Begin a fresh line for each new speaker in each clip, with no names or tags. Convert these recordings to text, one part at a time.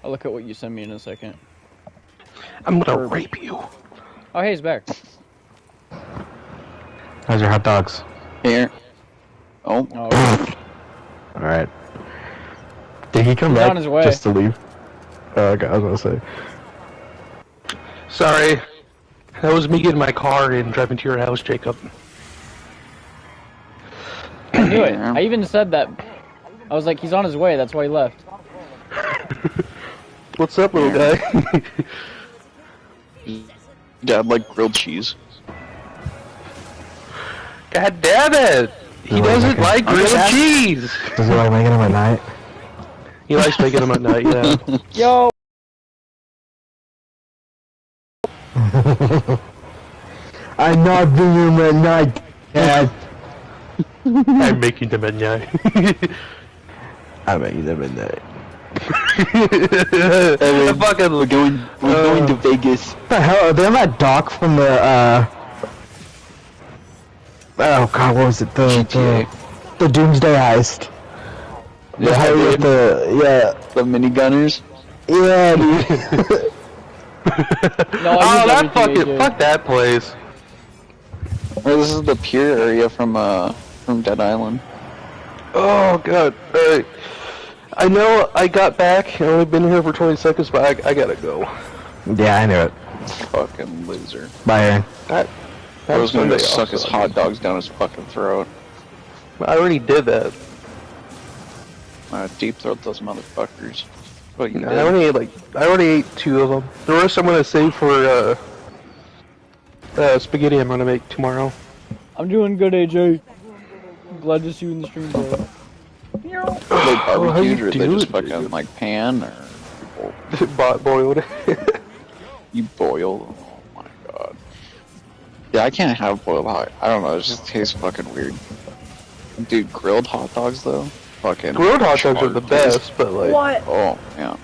I'll look at what you send me in a second.
I'm gonna rape you.
Oh, hey, he's back.
How's your hot dogs?
Here. Oh.
Alright. Did he come
He's
back
on his way.
just to leave? Oh, okay, I was gonna say.
Sorry. That was me getting my car and driving to your house, Jacob.
I knew it. I even said that. I was like, he's on his way, that's why he left.
What's up, little guy?
Dad like grilled cheese.
God damn it! He doesn't like grilled cheese!
Does he like making them at night?
He likes making them at night, yeah.
Yo!
I'm not doing them at night, Dad.
I'm making them at night.
I'm making them at night.
We're going to Vegas.
What the hell? Are they on that dock from the, oh god, what was it? The Doomsday Heist.
Yeah,
With
the minigunners.
Yeah, dude.
No,
fuck that place.
This is the pier area from Dead Island.
Oh god, alright. I know I got back, I've only been here for 20 seconds, but I gotta go.
Yeah, I knew it.
Fucking loser.
Bye, Aaron.
I was gonna go suck his hot dogs down his fucking throat.
I already did that.
Deep throat those motherfuckers. What you did.
I already ate 2 of them. The rest I'm gonna save for spaghetti I'm gonna make tomorrow.
I'm doing good, AJ. I'm glad to see you in the stream, bro.
Are they barbecued or they just fucking like pan or
Boiled.
you boil? Oh my god. Yeah, I can't have boiled hot. I don't know, it just tastes fucking weird. Dude, grilled hot dogs though? Fucking
grilled hot dogs are the best, but like
what?
Oh yeah.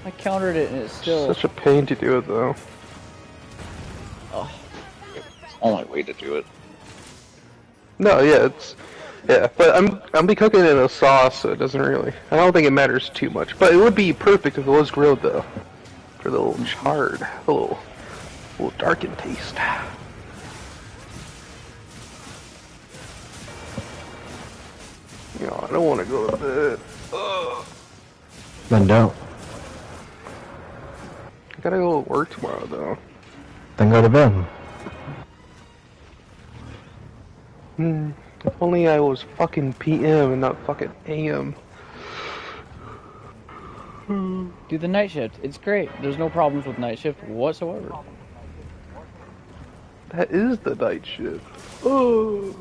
I countered it and it's still
such a pain to do it though.
Oh.
Only way to do it.
No, yeah, but I'm be cooking it in a sauce, so it doesn't really. I don't think it matters too much, but it would be perfect if it was grilled though, for the little charred, a little darkened taste. You know, I don't want to go to bed. Ugh.
Then don't.
I gotta go to work tomorrow though.
Then go to bed.
If only I was fucking PM and not fucking AM.
do the night shift. It's great. There's no problems with night shift whatsoever.
That is the night shift. Oh.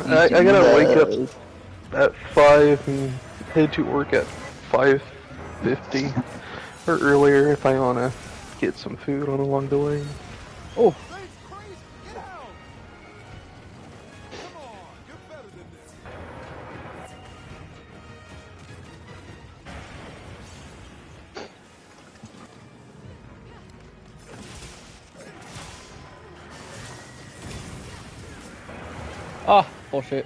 I gotta wake up at 5 and head to work at 5:50 or earlier if I wanna get some food on along the way.
Oh. Ah, bullshit.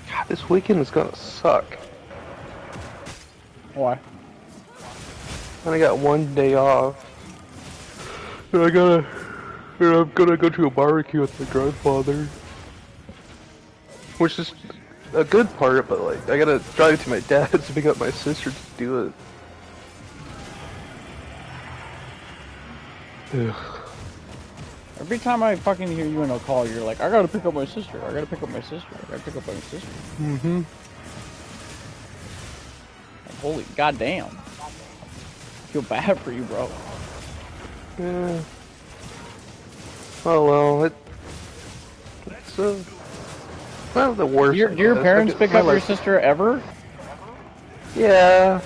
God, this weekend is gonna suck.
Why?
I only got 1 day off. And I'm gonna go to a barbecue with my grandfather. Which is a good part, but like, I gotta drive to my dad's to pick up my sister to do it. Ugh.
Every time I fucking hear you in a call, you're like, I gotta pick up my sister, I gotta pick up my sister, I gotta pick up my sister.
Mm-hmm.
Like, holy goddamn. I feel bad for you, bro.
Yeah. Oh well, it's not the worst.
Do your parents pick up your sister ever?
Yeah.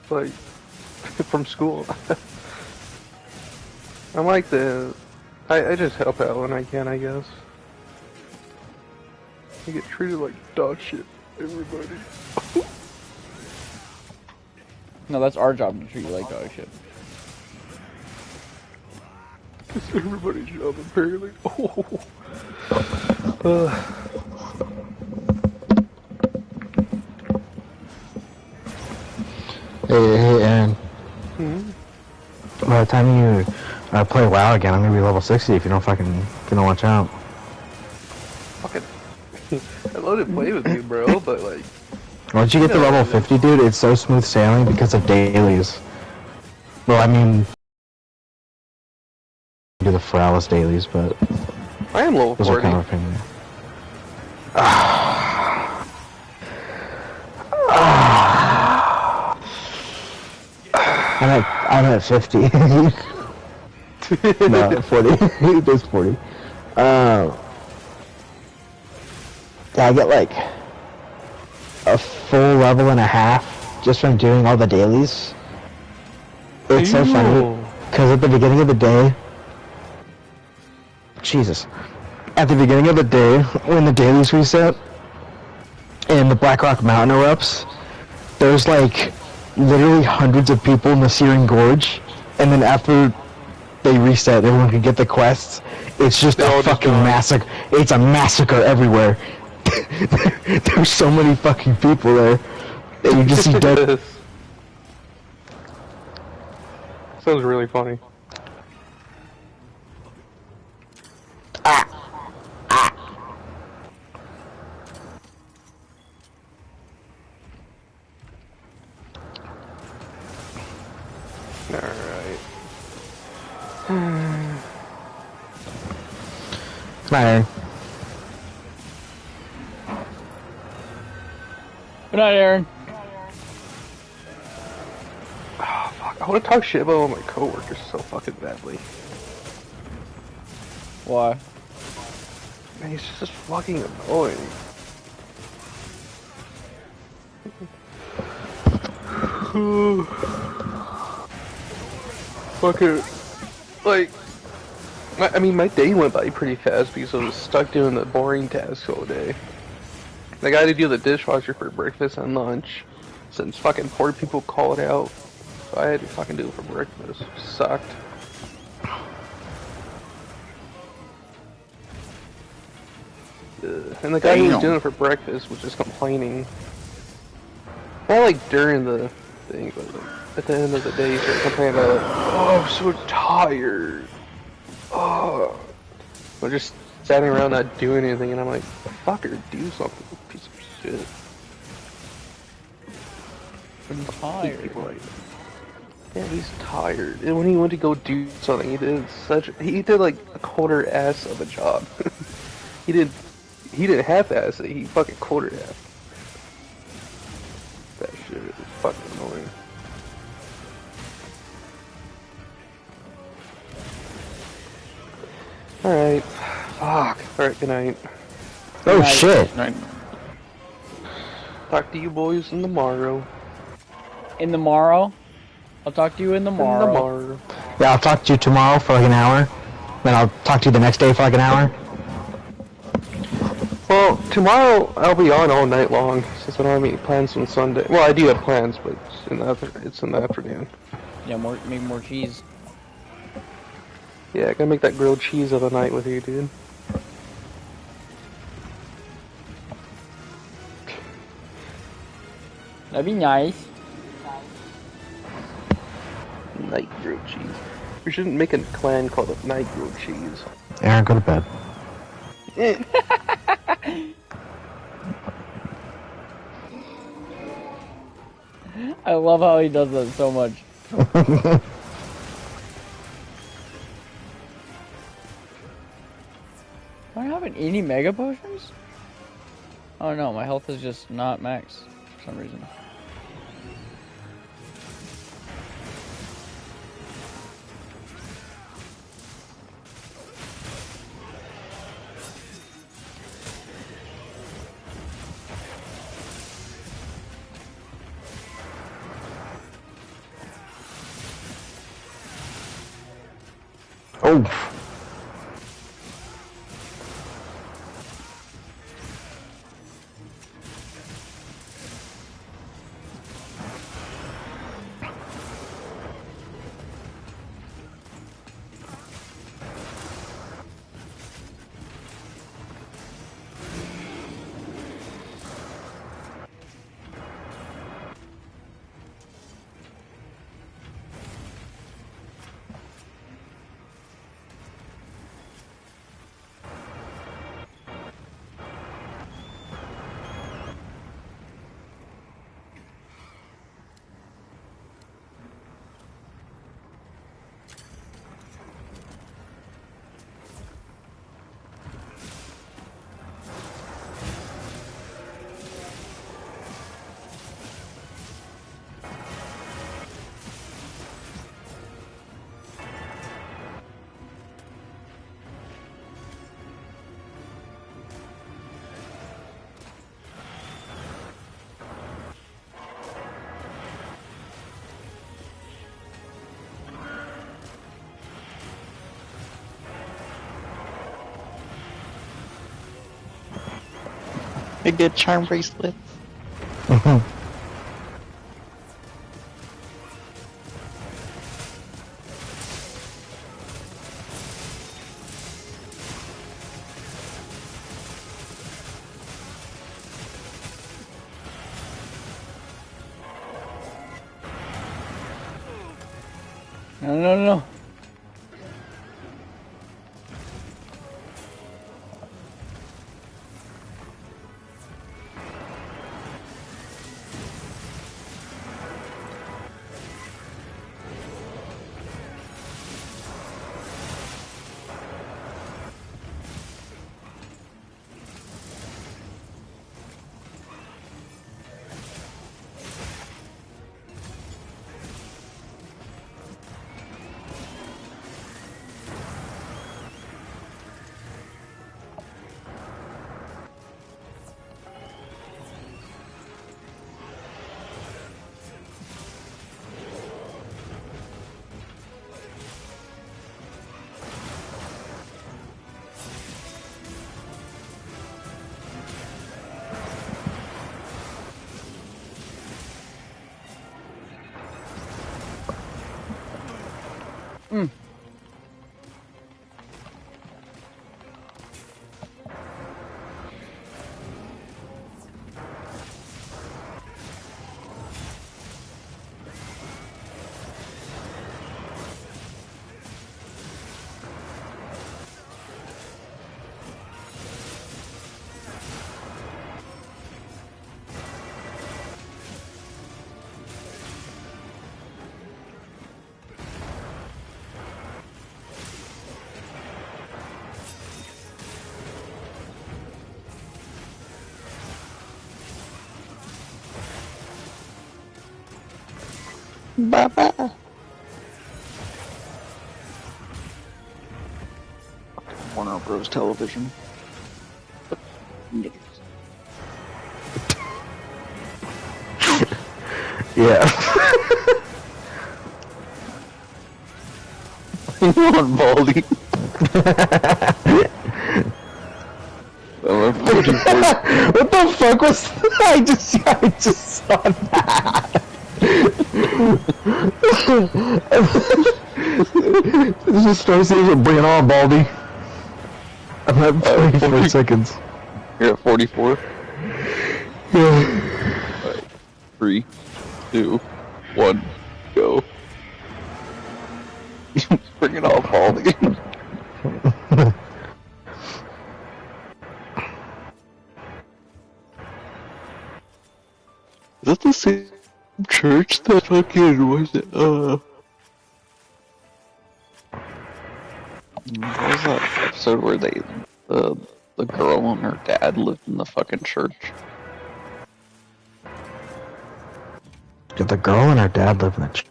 Like from school. I'm like the I just help out when I can, I guess. I get treated like dog shit, everybody.
No, that's our job to treat you like dog shit.
It's everybody's job, apparently.
Hey, Aaron.
Hmm?
By the time you play WoW again, I'm gonna be level 60 if you don't watch out.
Fucking. I love to play with you, bro, but like.
Once you get to level 50, dude, it's so smooth sailing because of dailies. Well, I mean, do the Feralis dailies, but
I am level
those
40.
are kind of a pain. I'm at 50. No, 40. There's 40. Yeah, I get like a full level and a half just from doing all the dailies. It's so funny because at the beginning of the day, Jesus, at the beginning of the day when the dailies reset and the Blackrock Mountain erupts, there's like literally hundreds of people in the Searing Gorge, and then after they reset, everyone can get the quests. It's just a fucking massacre. It's a massacre everywhere. There's so many fucking people there, and you just see dead.
Sounds really funny. Alright.
Come on, Aaron.
Good night, Aaron.
Oh, fuck. I want to talk shit about all my coworkers so fucking badly.
Why?
Man, he's just fucking annoying. Fucking, like, I mean, my day went by pretty fast because I was stuck doing the boring tasks all day. Like, I had to do the dishwasher for breakfast and lunch, since fucking poor people called out. So I had to fucking do it for breakfast. Sucked. And the guy who was doing it for breakfast was just complaining. Not like during the thing, but like at the end of the day, he started complaining about like, oh, I'm so tired. Oh. I'm just standing around not doing anything, and I'm like, fucker, do something, piece of shit.
I'm tired.
People like, yeah, he's tired. And when he went to go do something, he did like a quarter ass of a job. he didn't half-ass it, he fucking quarter ass. That shit is fucking annoying. Alright. Fuck. Alright, good night.
Oh shit.
Right.
Talk to you boys in the morrow.
In the morrow? I'll talk to you in the morrow.
In the morrow.
Yeah, I'll talk to you tomorrow for like an hour. Then I'll talk to you the next day for like an hour.
Well, tomorrow I'll be on all night long, since I don't have any plans on Sunday. Well, I do have plans, but it's in the afternoon.
Yeah, make more cheese.
Yeah, I gotta make that grilled cheese of the night with you, dude.
That'd be nice.
Night grilled cheese. We shouldn't make a clan called the Night Grilled Cheese.
Aaron, go to bed.
I love how he does that so much. Do I have any mega potions? Oh no, my health is just not max for some reason.
Oh.
I get charm bracelets.
No, no, no.
Bye-bye. Warner Bros. Television.
Yeah.
On Baldy.
What the fuck was that? I just saw that. This is Star Citizen. Bring it on, Baldy. I'm at 44 seconds.
You're at 44.
Yeah.
Alright. 3, 2, 1, go. Bring it on, Baldy. Is that the same church that fucking was it? What was that episode where they, the girl and her dad lived in the fucking church?
Did the girl and her dad live in the church?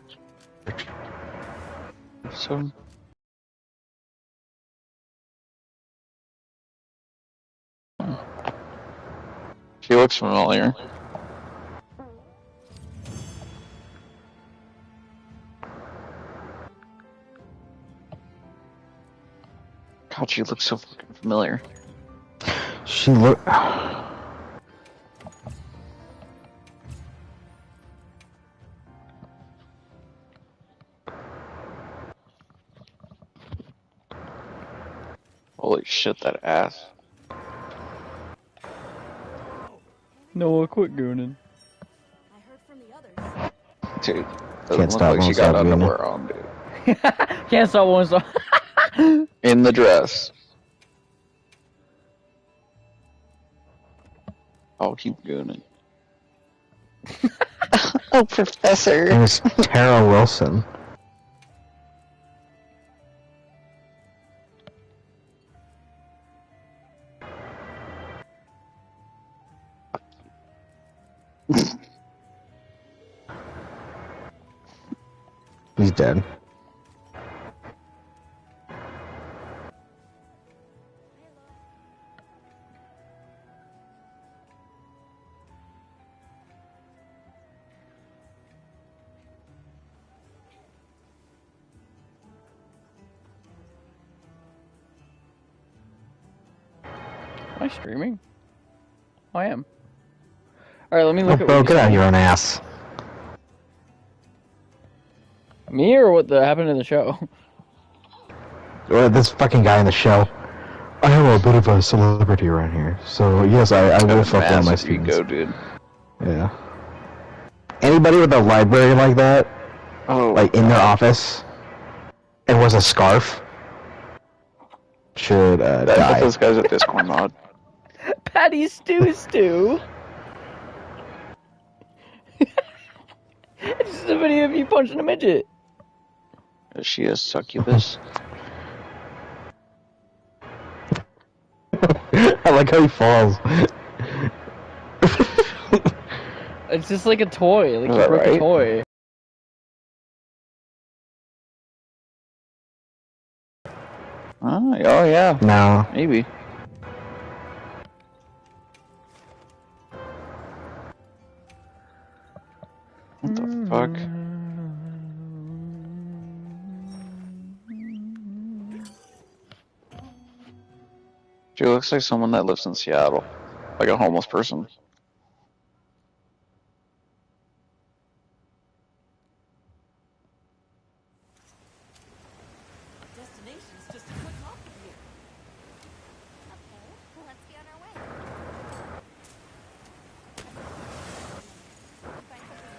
So. She looks familiar. God, she looks so fucking familiar.
She look.
Holy shit, that ass.
Noah, quit gooning.
I heard from the others.
Dude, doesn't
Can't
look
stop,
like she
won't
got
stop,
underwear on, dude.
Can't stop one song.
In the dress. I'll keep gooning. Oh, Professor.
And it's Tara Wilson. He's dead.
Am I streaming? I am. Alright, let me look
Oh,
at
bro,
what you
get out
said.
of your own ass.
Me or what happened in the show?
This fucking guy in the show. I am a bit of a celebrity around here, so yes, I will fuck one of my
Massive
students.
ego, dude.
Yeah. Anybody with a library like that,
Oh,
like in their office, and wears a scarf, should
I bet
die.
this guy's a Discord mod.
Patty Stew. It's just a video of you punching a midget.
Is she a succubus?
I like how he falls.
It's just like a toy. Like
Is
you
that
broke a
right?
toy.
Oh yeah,
No.
maybe. What the fuck? She looks like someone that lives in Seattle. Like a homeless person.
Destination's just a quick walk from here. Okay, well, let's be on our way. Find something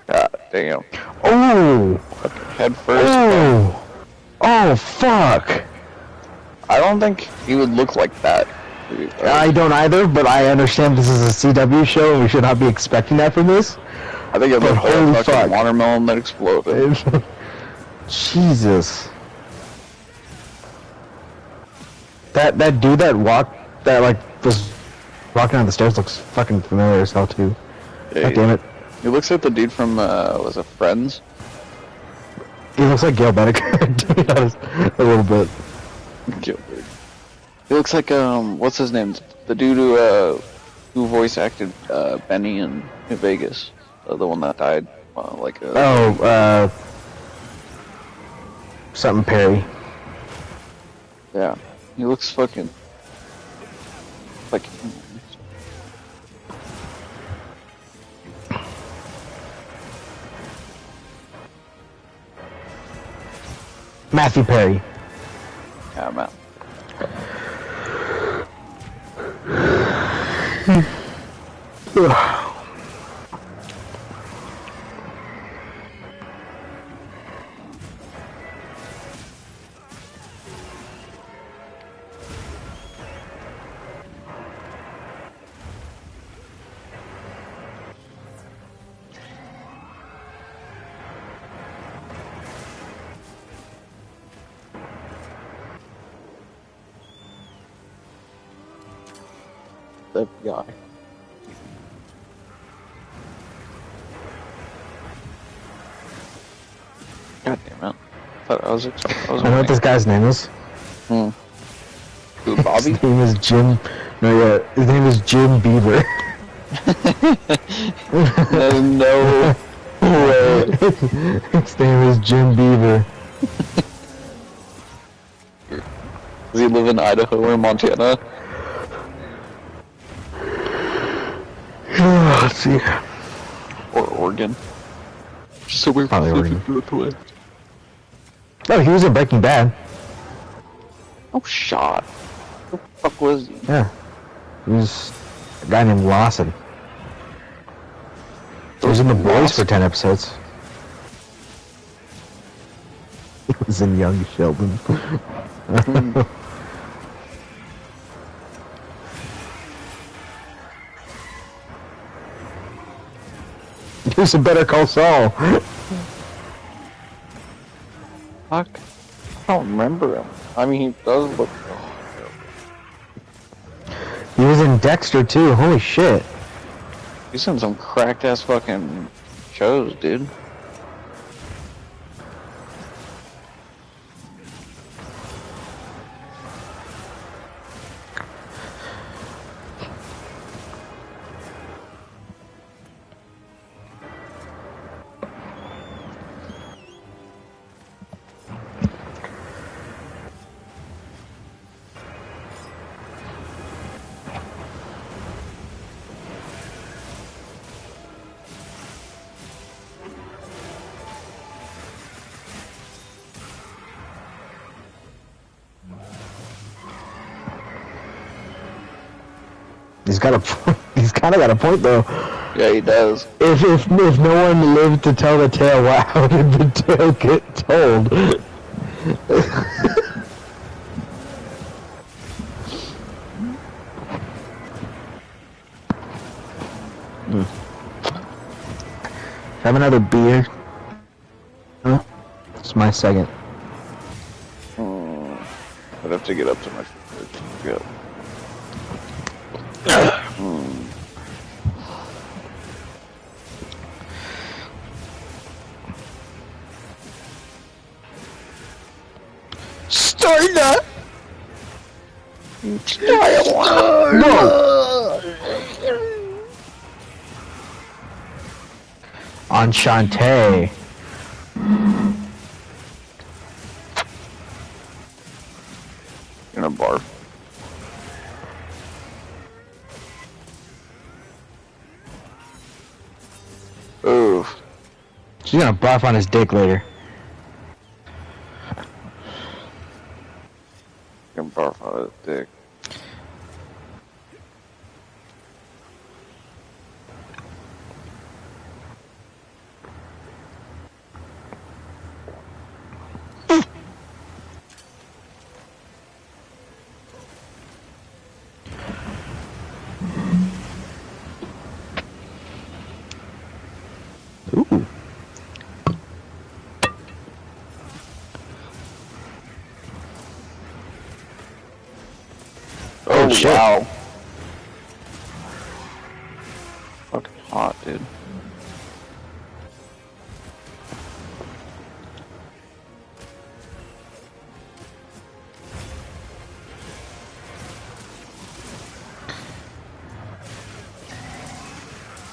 useful.
God damn.
Oh!
Head first.
Oh! Oh, fuck!
I don't think he would look like that.
I don't either, but I understand this is a CW show and we should not be expecting that from this.
I think it
But
looked like a
holy
fucking
fuck.
watermelon that exploded.
Jesus. That dude that was walking down the stairs looks fucking familiar as hell too.
Yeah,
God damn it.
He looks like the dude from, was it Friends?
He looks like Gail Bedecker, to be honest, a little bit.
Gilbert. He looks like, what's his name? The dude who voice acted, Benny in New Vegas. The one that died,
Something Perry.
yeah. He looks fucking, like,
Matthew Perry.
yeah, man. The guy. God damn it. I was
I know what this guy's name is.
Who, Bobby?
His name is Jim. No, yeah, his name is Jim Beaver.
There's no way.
His name is Jim Beaver.
Does he live in Idaho or Montana?
Let's see.
Or Oregon? So we're
Probably Oregon.
Northwest.
Oh, he was in Breaking Bad.
Oh, shot. Who the fuck was he?
Yeah. He was a guy named Lawson. He was in The Boys for 10 episodes. He was in Young Sheldon. He was in Better Call Saul.
Fuck. I don't remember him. I mean, he does look...
He was in Dexter too. Holy shit.
He's in some cracked ass fucking shows, dude.
He's got a he's kind of got a point though.
Yeah, he does.
If no one lived to tell the tale, how did the tale get told? Have another beer. Huh? It's my second.
I'd have to get up to my fridge. Yep.
Starter!
No!
Enchante.
In a barf. Ooh.
She's gonna barf on his dick later.
Can barf on his dick.
Ooh.
Oh,
shit.
wow. Fucking hot, dude.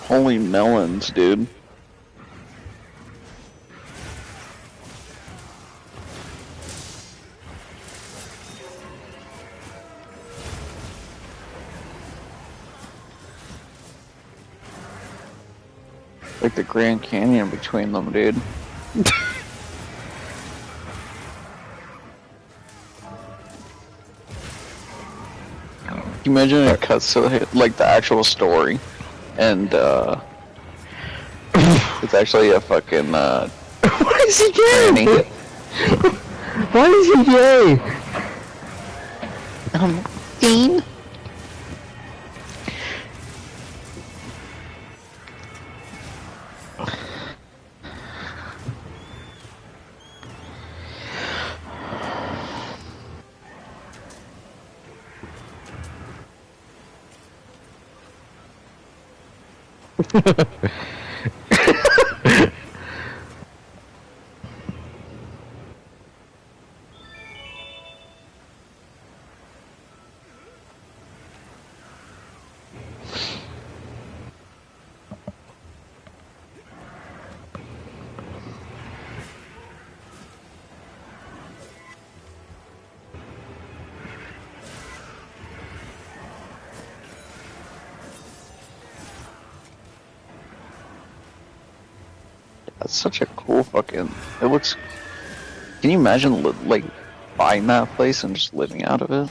Holy melons, dude. Like the Grand Canyon between them, dude. Can you imagine it cuts to like the actual story, and it's actually a fucking
Why is he gay?
tranny.
Why is he gay?
Dean. That's such a cool fucking. It looks. Can you imagine like buying that place and just living out of it?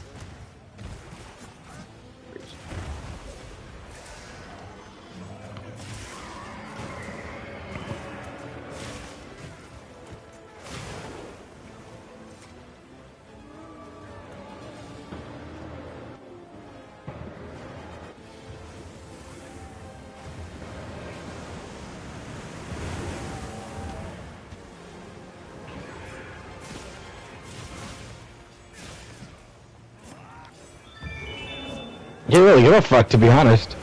You didn't really give a fuck, to be honest.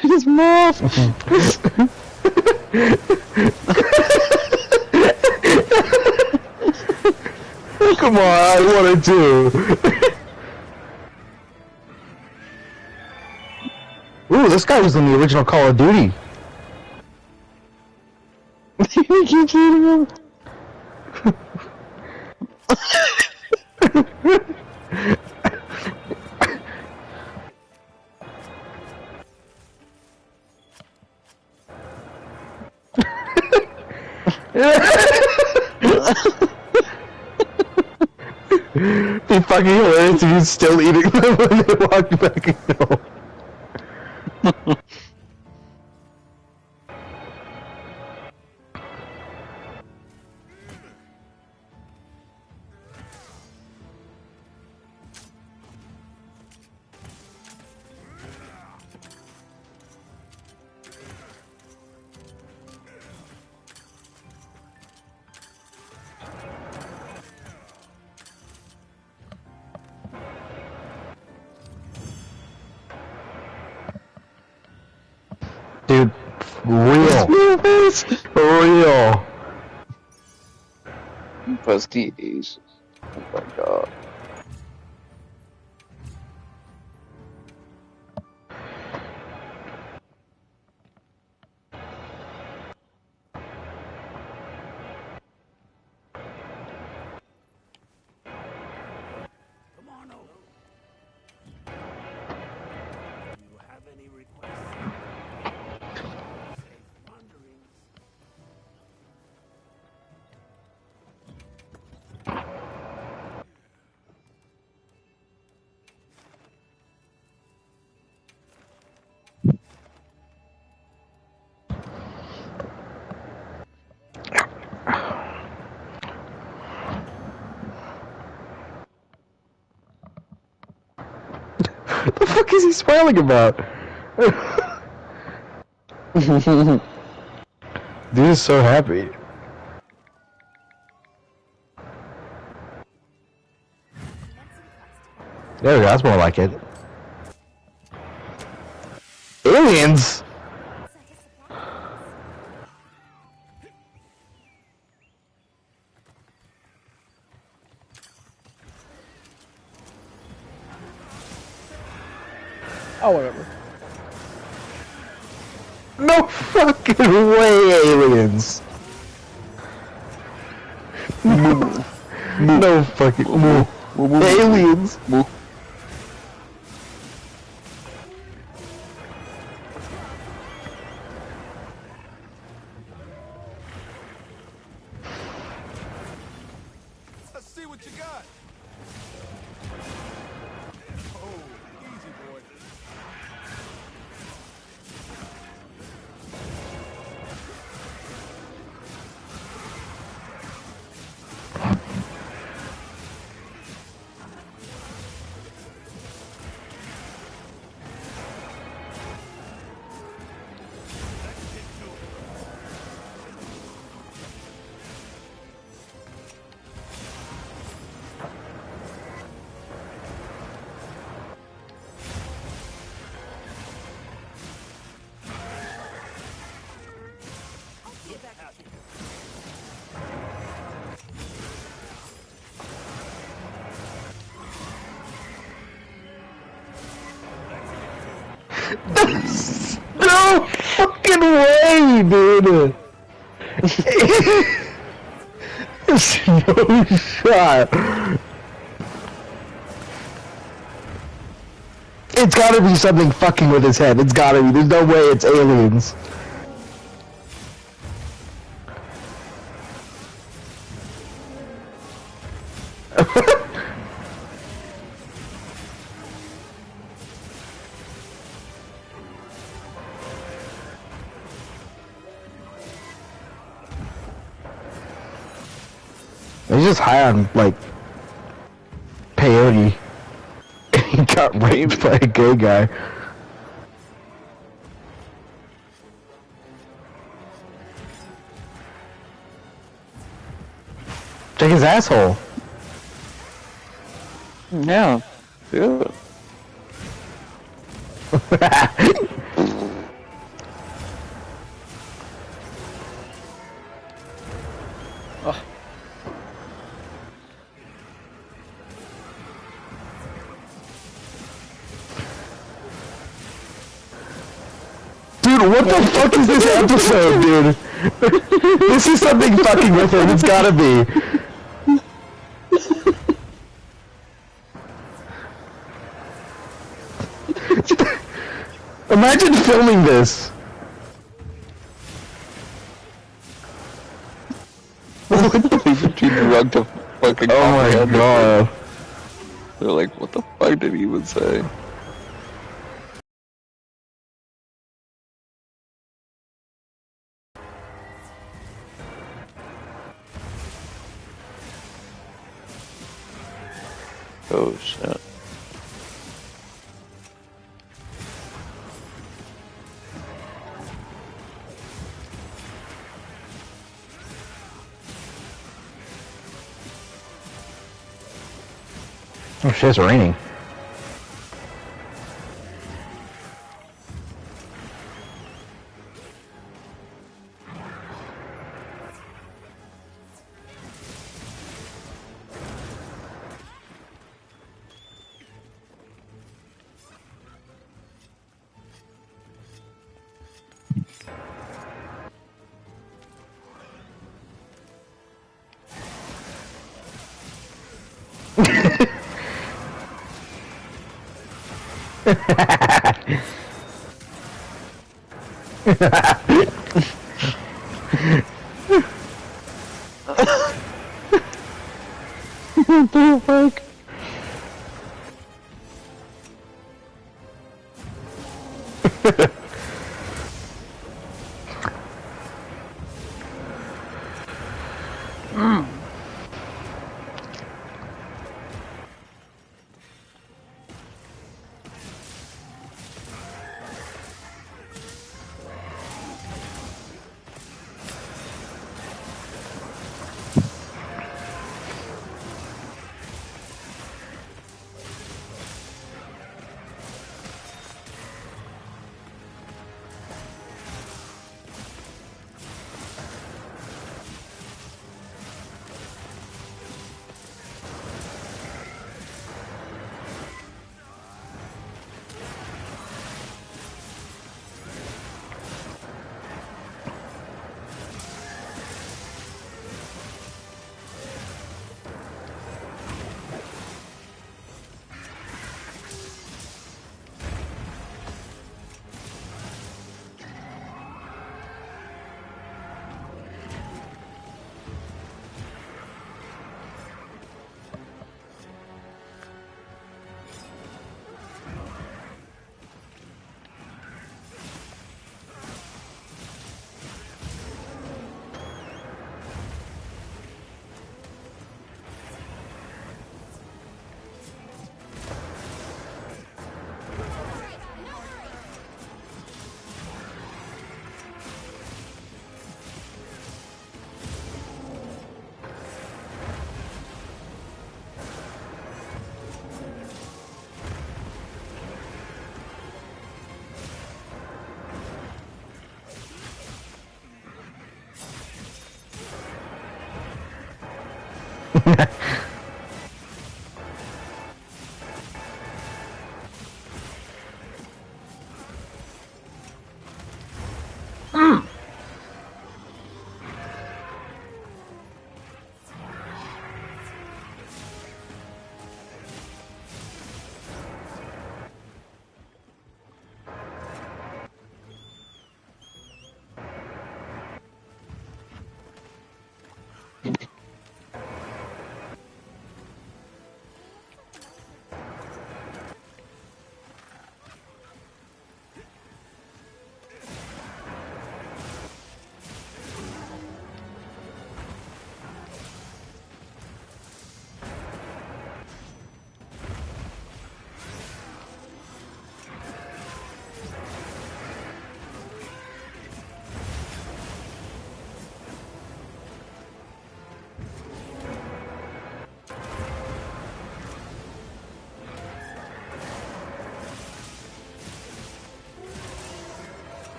His mouth.
Come on, I wanted to. Ooh, this guy was in the original Call of Duty.
He keeps eating him.
Be fucking hilarious if he's still eating them when they walk back home. Dude, real. Real.
Busty Ace. Oh my god.
What the fuck is he smiling about? Dude is so happy. There we go, that's more like it. Aliens?
Oh, whatever.
No fucking way, aliens! No fucking aliens!
Let's see what you got. Oh, easy boy.
No fucking way, dude! There's no shot. It's gotta be something fucking with his head. It's gotta be. There's no way it's aliens. He's just high on, like, peyote. He got raped by a gay guy. Check his asshole.
Yeah. Yeah.
Dude, what the fuck is this episode, dude? This is something fucking with him, it's gotta be. Imagine filming this.
These are too drunk to fucking
Oh my
comprehend it.
god.
They're like, what the fuck did he even say? Oh shit.
Oh shit, it's raining. What the fuck?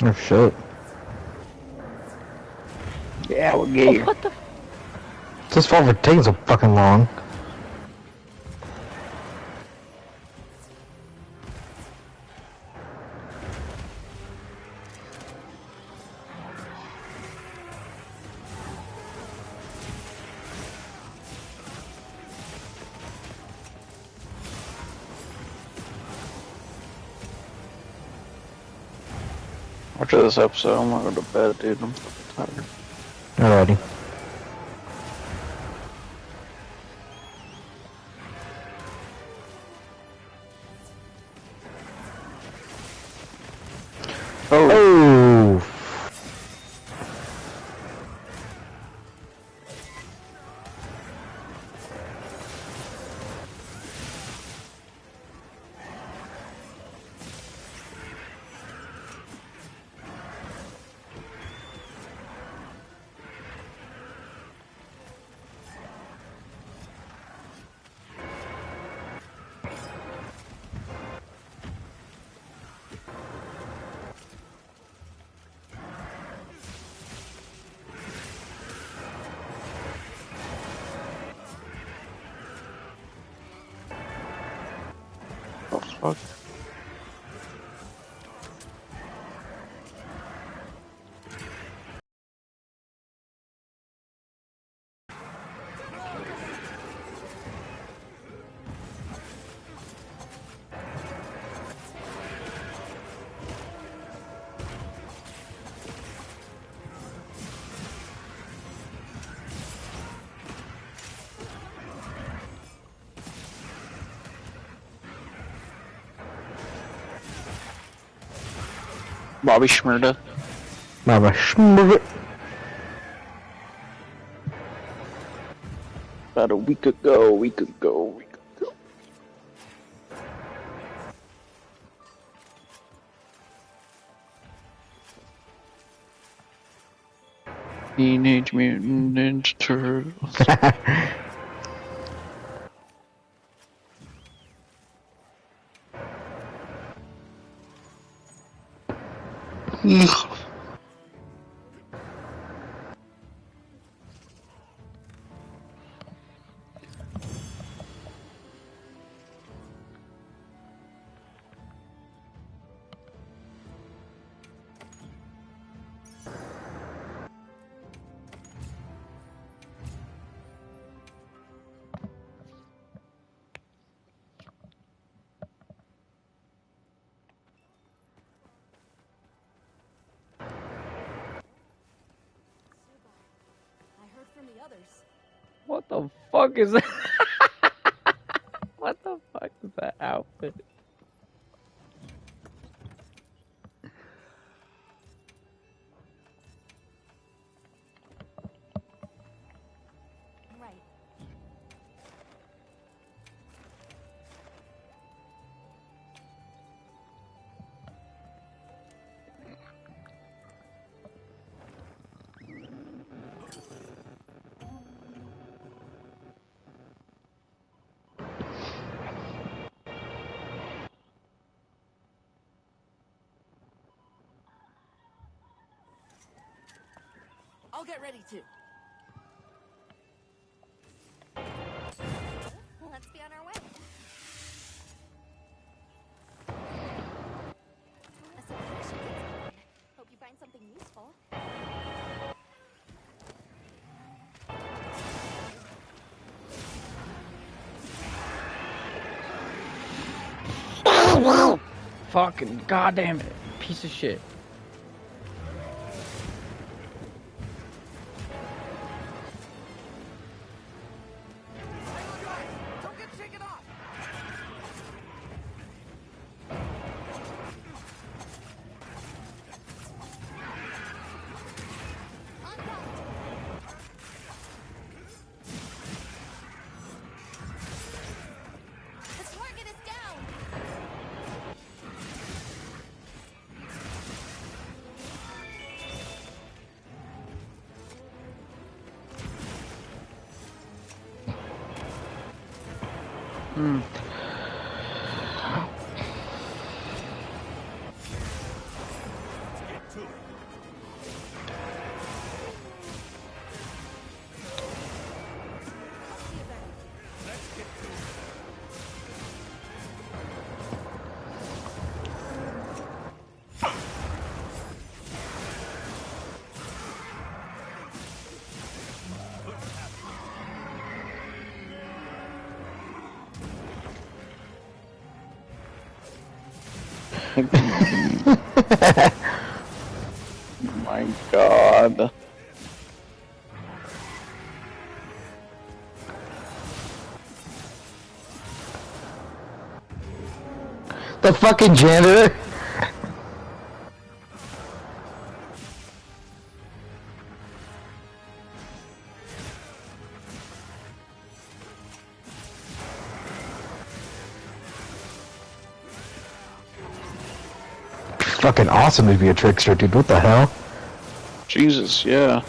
Oh shit.
Yeah, we'll get you.
This fall for taking so fucking long.
After this episode, I'm gonna go to bed, dude. I'm tired.
Alrighty.
Oh,
Oh.
Oh, fuck. Bobby Shmurda.
Mama schmurr.
About a week ago. Teenage Mutant Ninja Turtles.
I heard from the others.
What the fuck is that? What the fuck is that outfit?
Right. I'll get ready too. Let's be on our way. A subscription kit. Hope you find something useful.
Fucking goddamn it. Piece of shit.
Don't get shaken off.
The target is down.
Hmm.
Get to it. Let's get to it.
god.
The fucking janitor. Fucking awesome to be a trickster, dude. What the hell?
Jesus, yeah.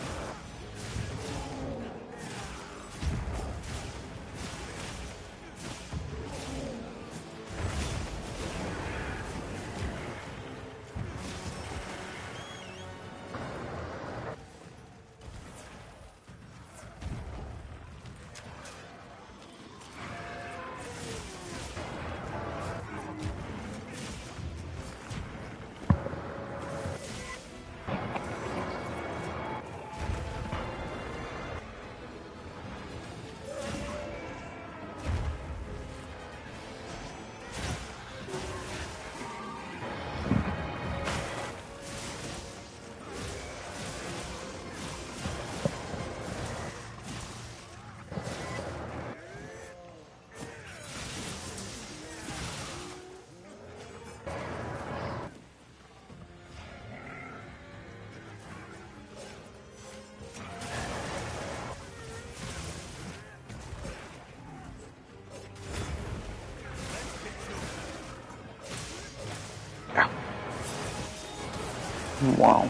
Wow.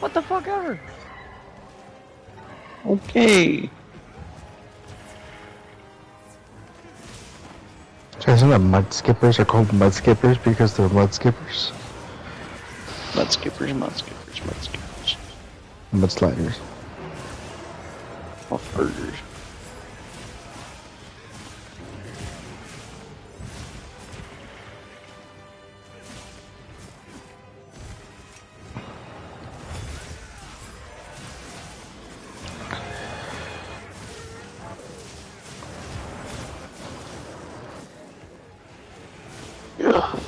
What the fuck ever?
Okay.
So isn't the mud skippers are called mud skippers because they're mud skippers?
Mud skippers, mud skippers, mud skippers.
Mud sliders.
Off burgers. Yeah.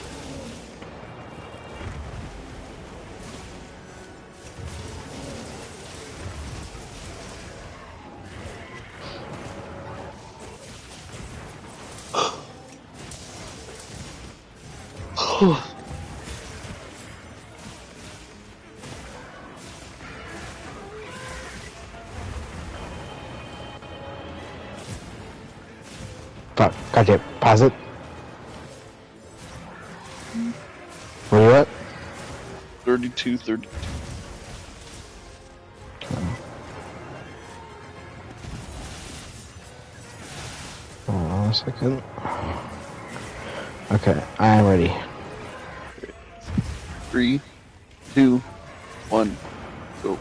Fuck. Goddamn. Pause it. Where you at?
32, 32.
Hold on a second. Okay, I am ready.
3, 2, 1, go.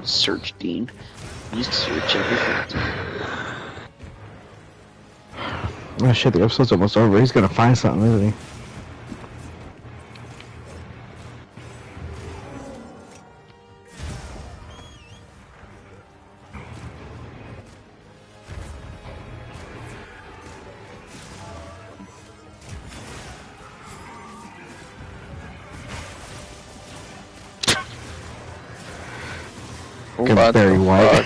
Search Dean. You search everything.
Oh shit, the episode's almost over. He's gonna find something, isn't he?
What
Barry
the
White.
fuck?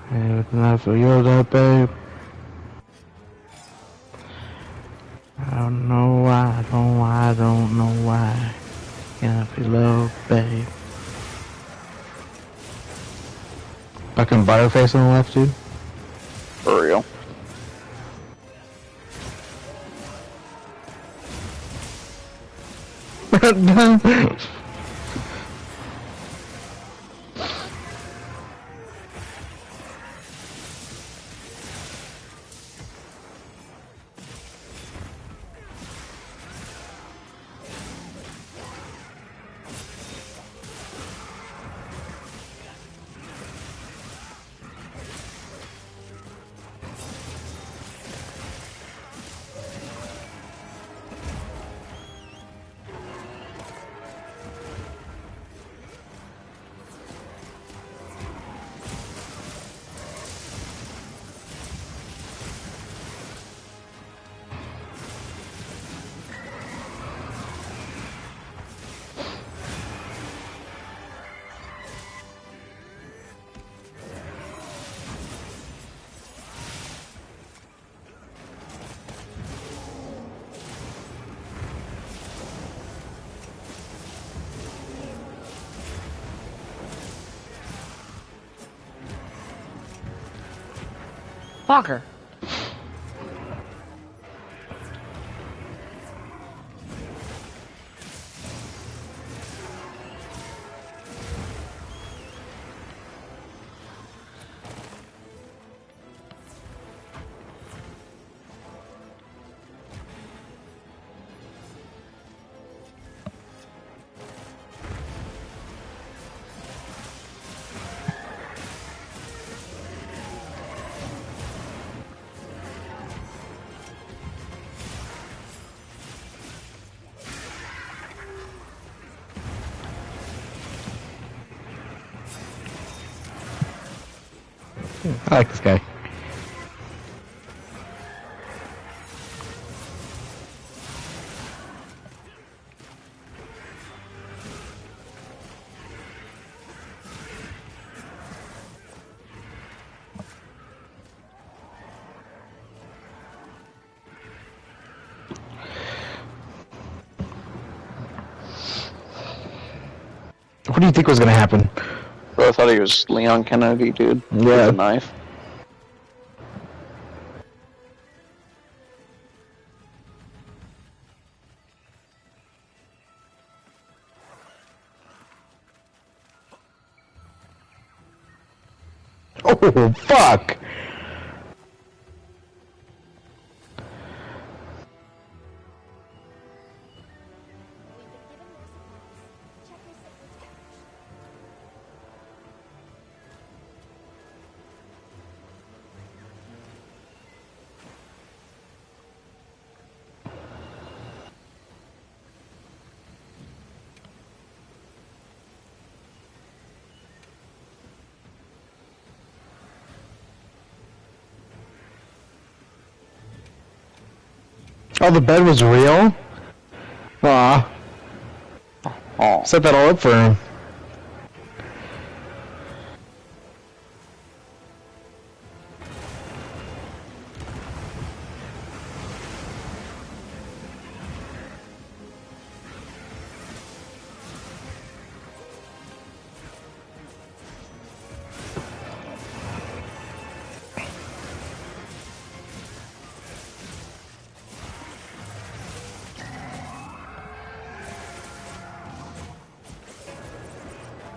Hey, I feel you're that babe. I don't know why, I don't know why. Can I feel love, babe? Fucking Butterface on the left, dude.
For real.
Fucker.
I like this guy. What do you think was gonna happen?
Bro, I thought he was Leon Kennedy, dude. With
Yeah.
a knife.
Oh, fuck! Oh, the bed was real? Aw.
Oh.
Set that all up for him.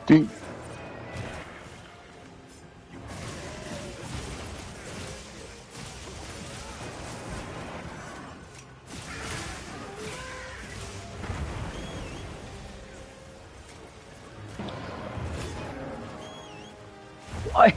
Dude.
Why?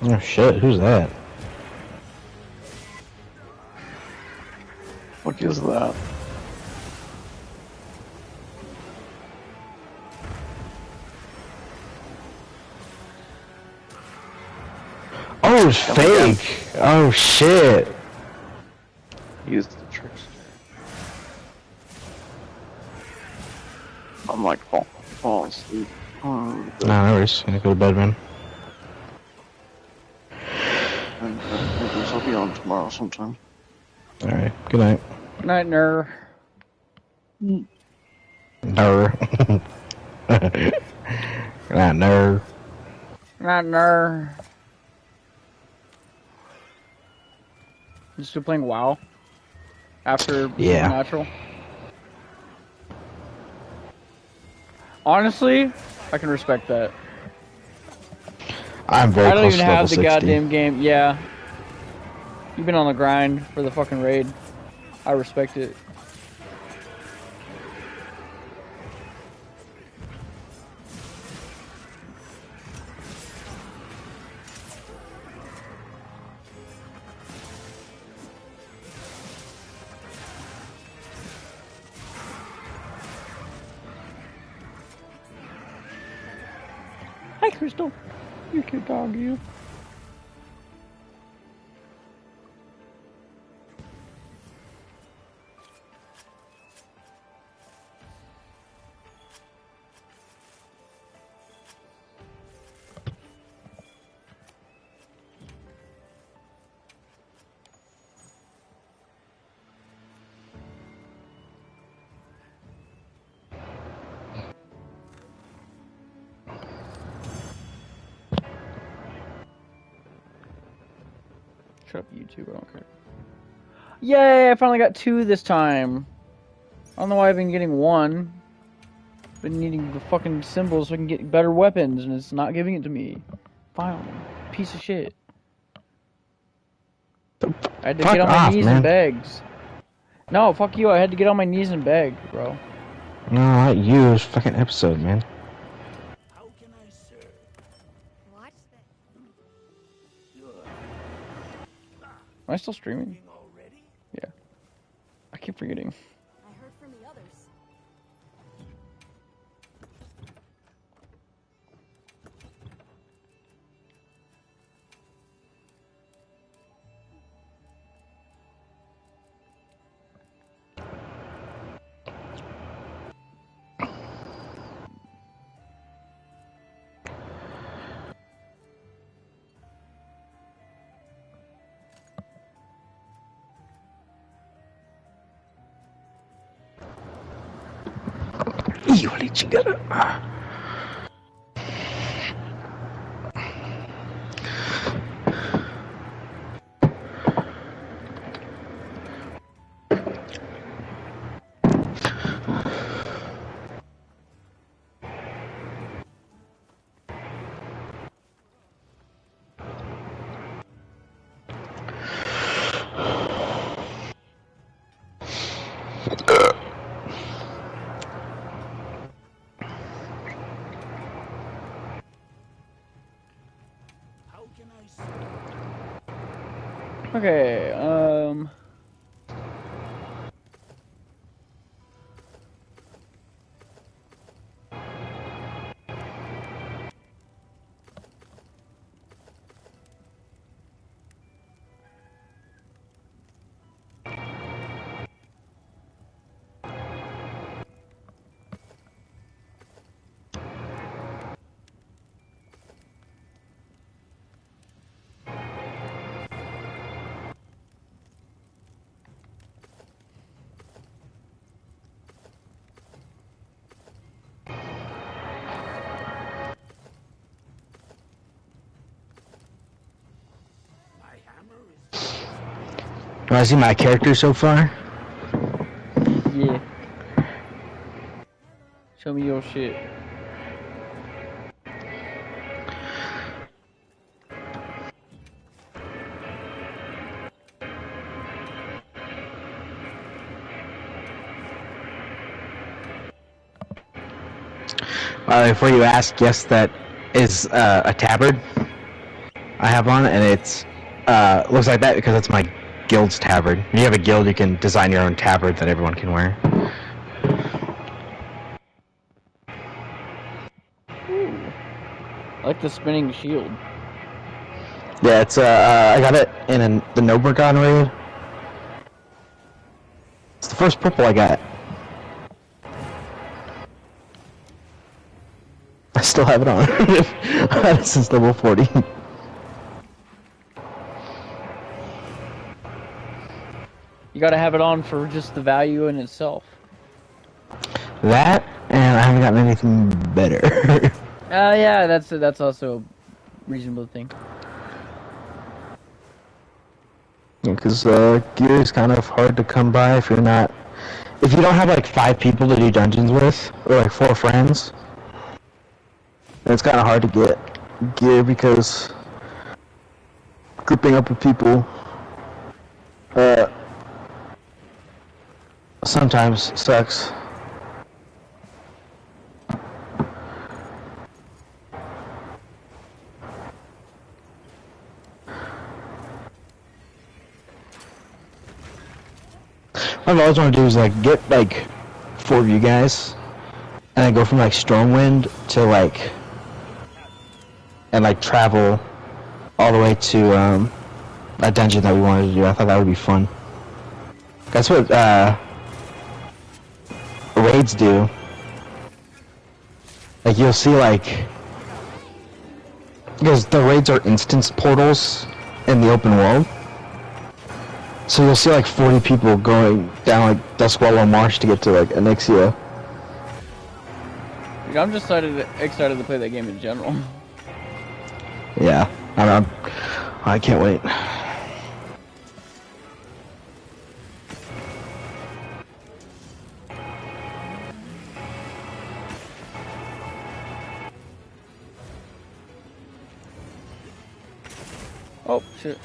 Oh shit, who's that?
What is that?
was fake. Oh shit.
Use the tricks. I'm like, fall asleep.
No, no worries. Gonna go to bed, man.
And I guess I'll be on tomorrow sometime.
Alright, good night.
Good night, Ner.
Ner. Good night, Ner.
Good night, Ner. You still playing WoW? After
Yeah.
Supernatural? Honestly, I can respect that.
I'm very
I don't
close
even
to level
have the
60.
goddamn game. Yeah. You've been on the grind for the fucking raid. I respect it. Hi, Crystal. You cute dog, you. Shut up, YouTube. I don't care. Yay! I finally got 2 this time. I don't know why I've been getting 1. Been needing the fucking symbols so I can get better weapons, and it's not giving it to me. Finally. Piece of shit. I had to get on my knees and begs. No, fuck you. I had to get on my knees and beg, bro.
No, not you. It's fucking episode, man.
How can I serve?
Watch this.
Am I still streaming?
Already?
Yeah. I keep forgetting.
I heard from the others.
Híjole, chingada.
How can I serve?
Okay,
My hammer is.
Do I see my character so far?
yeah. Show me your shit.
Before you ask, yes, that is a tabard I have on, and it's looks like that because it's my guild's tabard. When you have a guild, you can design your own tabard that everyone can wear.
Ooh. I like the spinning shield.
Yeah, it's I got it in the Nobergon raid. It's the first purple I got. I still have it on. I've had it since level 40.
You gotta have it on for just the value in itself.
That, and I haven't gotten anything better.
Yeah, that's also a reasonable thing.
Because gear is kind of hard to come by if you're not... If you don't have like 5 people to do dungeons with, or like 4 friends, then it's kind of hard to get gear because grouping up with people sometimes sucks. What I've always wanted to do is like get like 4 of you guys, and then go from like Stormwind to like, and like travel all the way to a dungeon that we wanted to do. I thought that would be fun. That's what raids do. Like you'll see like, because the raids are instance portals in the open world. So you'll see like 40 people going down like Duskwallow Marsh to get to like Anixia.
Dude, I'm just excited to play that game in general.
Yeah, I can't wait.
Oh shit.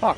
Fuck.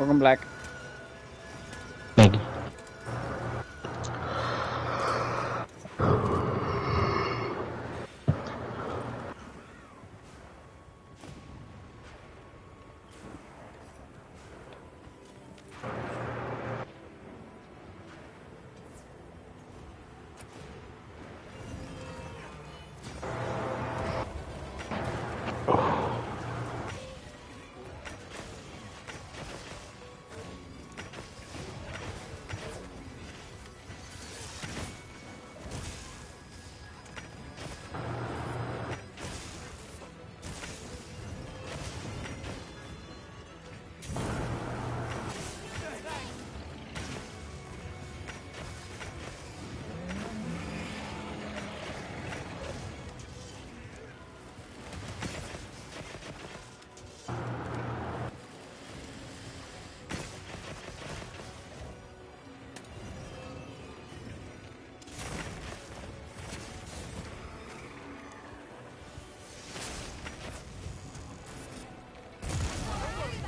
Welcome Black.
Thank you.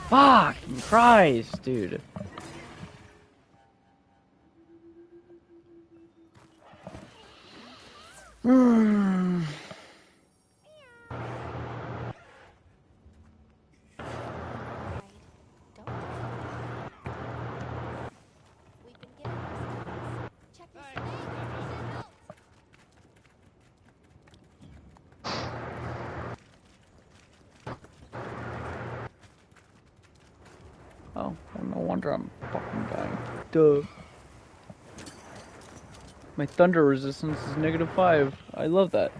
Fucking Christ, dude. Hmm.
Don't we've been given our skills. Check this out.
Oh, well, no wonder I'm fucking dying. Duh. My thunder resistance is -5. I love that.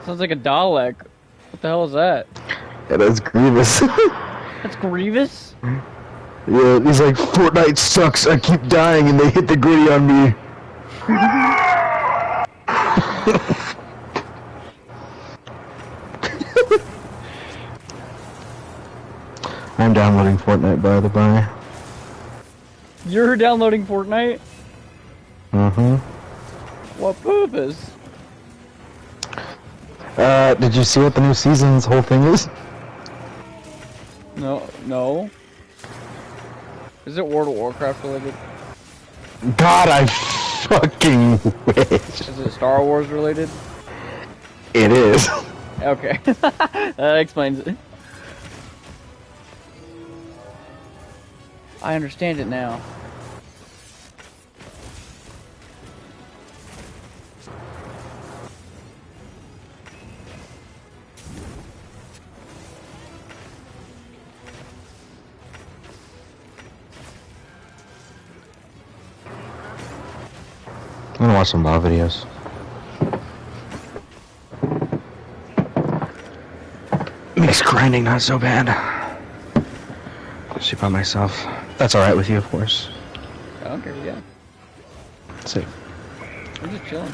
Sounds like a Dalek. What the hell is that?
Yeah, that's Grievous.
That's Grievous?
Yeah, he's like, Fortnite sucks, I keep dying and they hit the gritty on me. I'm downloading Fortnite by the by.
You're downloading Fortnite?
Mm-hmm.
What purpose?
Did you see what the new season's whole thing is?
No. Is it World of Warcraft related?
God, I fucking wish.
Is it Star Wars related?
It is.
Okay. That explains it. I understand it now.
I'm gonna watch some WoW videos. Makes grinding not so bad. Just by myself. That's alright with you, of course.
I don't care, yeah.
That's it.
I'm just chilling.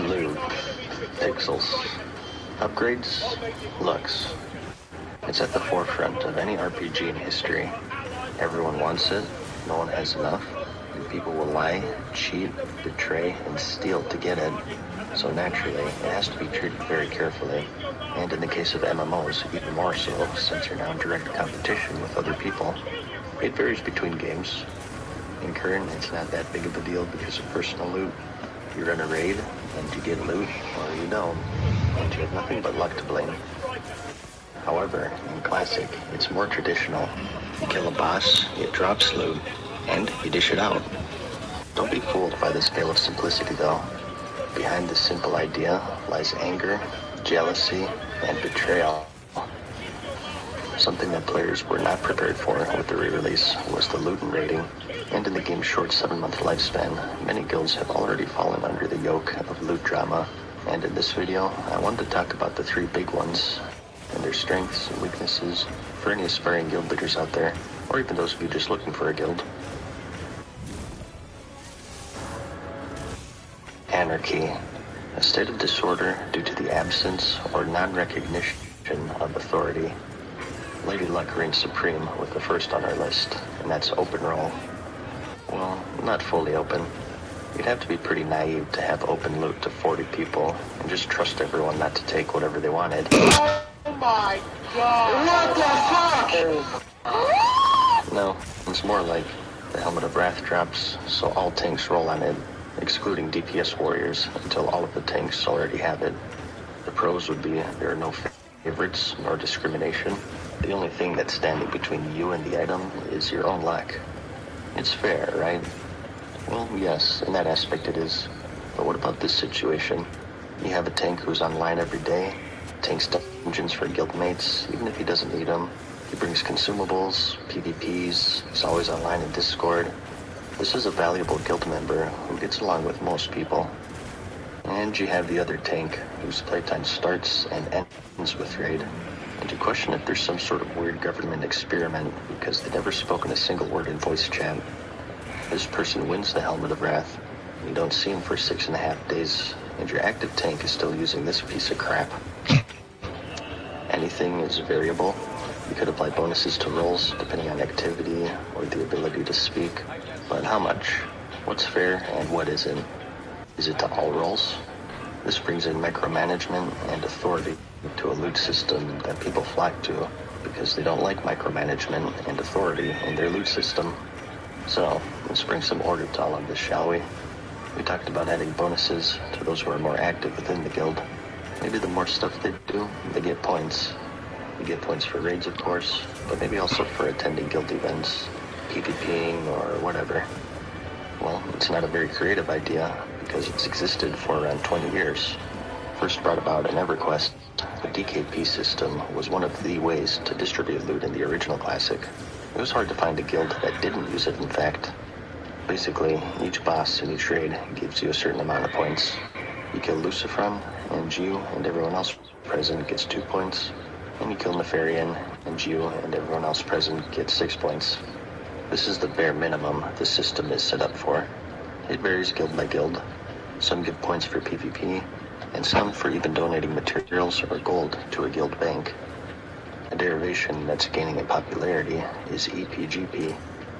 Loot, pixels, upgrades, looks. It's at the forefront of any RPG in history. Everyone wants it, no one has enough, and people will lie, cheat, betray, and steal to get it. So naturally, it has to be treated very carefully. And in the case of MMOs, even more so, since you're now in direct competition with other people. It varies between games. In current, it's not that big of a deal because of personal loot. You run a raid, and you get loot, or you don't, and you have nothing but luck to blame. However, in Classic, it's more traditional. You kill a boss, it drops loot, and you dish it out. Don't be fooled by this veil of simplicity, though. Behind this simple idea lies anger, jealousy, and betrayal. Something that players were not prepared for with the re-release was the loot and raiding. And in the game's short 7-month lifespan, many guilds have already fallen under the yoke of loot drama. And in this video, I wanted to talk about the 3 big ones, and their strengths and weaknesses for any aspiring guild leaders out there, or even those of you just looking for a guild. Anarchy, a state of disorder due to the absence or non-recognition of authority. Lady Luck reigns supreme with the first on our list, and that's open roll. Well, not fully open. You'd have to be pretty naive to have open loot to 40 people and just trust everyone not to take whatever they wanted.
Oh my god! What the fuck?
No, it's more like the Helmet of Wrath drops, so all tanks roll on it, excluding DPS warriors, until all of the tanks already have it. The pros would be there are no favorites nor discrimination. The only thing that's standing between you and the item is your own luck. It's fair, right? Well, yes, in that aspect it is. But what about this situation? You have a tank who's online every day, tanks dungeons for guildmates, even if he doesn't need them. He brings consumables, PvPs, he's always online in Discord. This is a valuable guild member who gets along with most people. And you have the other tank, whose playtime starts and ends with raid. And you question if there's some sort of weird government experiment because they've never spoken a single word in voice chat. This person wins the Helmet of Wrath. You don't see him for 6.5 days, and your active tank is still using this piece of crap. Anything is variable. You could apply bonuses to rolls depending on activity or the ability to speak. But how much? What's fair and what isn't? Is it to all rolls? This brings in micromanagement and authority to a loot system that people flock to because they don't like micromanagement and authority in their loot system. So, let's bring some order to all of this, shall we? We talked about adding bonuses to those who are more active within the guild. Maybe the more stuff they do, they get points. You get points for raids, of course, but maybe also for attending guild events, PvPing, or whatever. Well, it's not a very creative idea, because it's existed for around 20 years. First brought about in EverQuest, the DKP system was one of the ways to distribute loot in the original Classic. It was hard to find a guild that didn't use it, in fact. Basically, each boss in each raid gives you a certain amount of points. You kill Lucifron, and you and everyone else present gets 2 points. And you kill Nefarian, and you and everyone else present gets 6 points. This is the bare minimum the system is set up for. It varies guild by guild. Some give points for PvP, and some for even donating materials or gold to a guild bank. A derivation that's gaining in popularity is EPGP,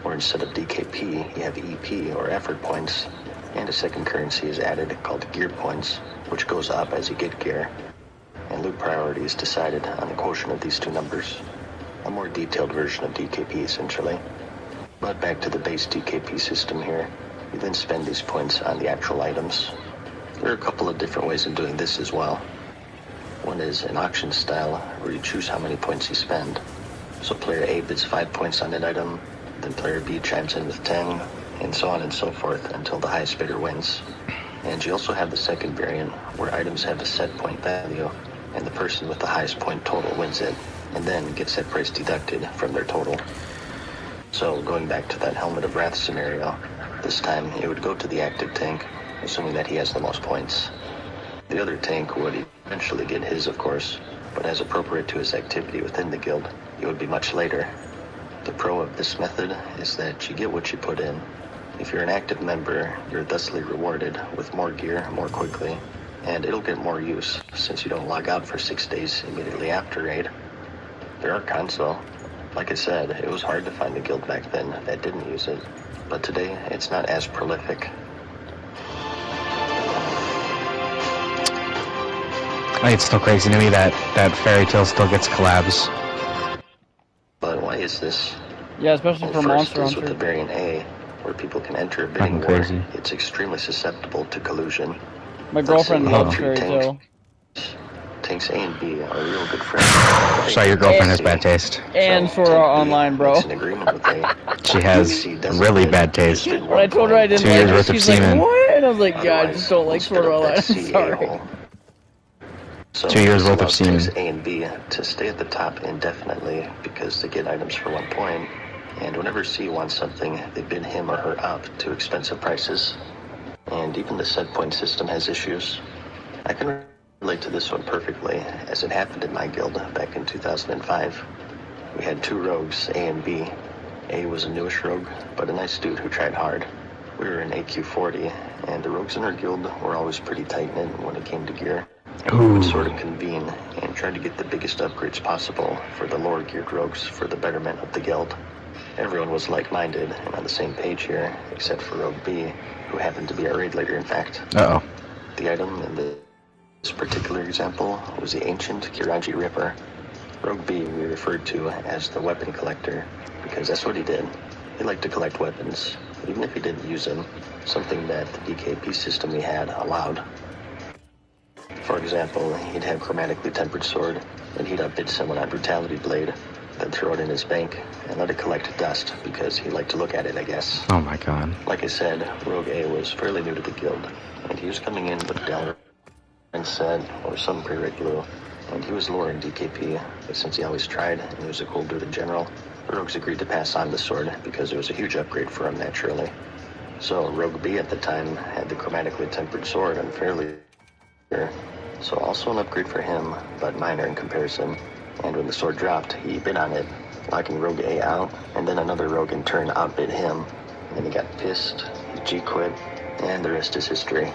where instead of DKP, you have EP or effort points, and a second currency is added called gear points, which goes up as you get gear, and loot priority is decided on the quotient of these two numbers. A more detailed version of DKP, essentially. But back to the base DKP system here. You then spend these points on the actual items. There are a couple of different ways of doing this as well. One is an auction style, where you choose how many points you spend. So player A bids 5 points on an item, then player B chimes in with 10, and so on and so forth until the highest bidder wins. And you also have the second variant, where items have a set point value, and the person with the highest point total wins it, and then gets that price deducted from their total. So going back to that Helmet of Wrath scenario, this time it would go to the active tank, assuming that he has the most points. The other tank would eventually get his, of course, but as appropriate to his activity within the guild, it would be much later. The pro of this method is that you get what you put in. If you're an active member, you're thusly rewarded with more gear more quickly, and it'll get more use since you don't log out for 6 days immediately after raid. There are cons though. Like I said, it was hard to find a guild back then that didn't use it, but today it's not as prolific.
It's still crazy to me that Fairy Tale still gets collabs.
But why is this?
Yeah, especially
Well,
for
first
Monster
is with the
Hunter.
variant A, where people can enter a bidding
Fucking
war.
crazy.
It's extremely susceptible to collusion.
My girlfriend
Let's say
loves
two
Fairy Tale.
Tanks A and B are real good friends.
So your girlfriend has bad taste.
And
So,
Sword
tank
Art
B
Online, bro.
makes an agreement with A.
She has
C doesn't
really
bid,
bad taste.
just bid
When I
1
told her I
point.
didn't
2
like
years
it,
worth of
she's like,
semen.
what? And I was like, yeah, I
Otherwise,
just don't
we'll
like
spit
Sword Art
up
Online.
that
I'm
C
sorry.
A-hole. So
2 years
this
worth of
allows tanks
semen.
A and B to stay at the top indefinitely because they get items for 1 point, and whenever C wants something, they bid him or her up to expensive prices. And even the set point system has issues. I can relate to this one perfectly, as it happened in my guild back in 2005. We had 2 rogues, A and B. A was a newish rogue, but a nice dude who tried hard. We were in AQ40, and the rogues in our guild were always pretty tight-knit when it came to gear. We would sort of convene and try to get the biggest upgrades possible for the lower geared rogues for the betterment of the guild. Everyone was like-minded and on the same page here, except for Rogue B, who happened to be our raid leader, in fact.
Uh-oh.
The item in this particular example was the ancient Kiraji Ripper. Rogue B we referred to as the weapon collector, because that's what he did. He liked to collect weapons, even if he didn't use them, something that the DKP system we had allowed. For example, he'd have chromatically tempered sword, and he'd outbid someone on brutality blade, then throw it in his bank and let it collect dust because he liked to look at it, I guess.
Oh my god.
Like I said, Rogue A was fairly new to the guild, and he was coming in with Delaware and set or some pre-rate blue, and he was lower in DKP, but since he always tried and he was a cool dude in general, the rogues agreed to pass on the sword because it was a huge upgrade for him naturally. So Rogue B at the time had the chromatically tempered sword unfairly. So also an upgrade for him, but minor in comparison. And when the sword dropped, he bid on it, locking Rogue A out, and then another rogue in turn outbid him. And then he got pissed, he G-quit, and the rest is history.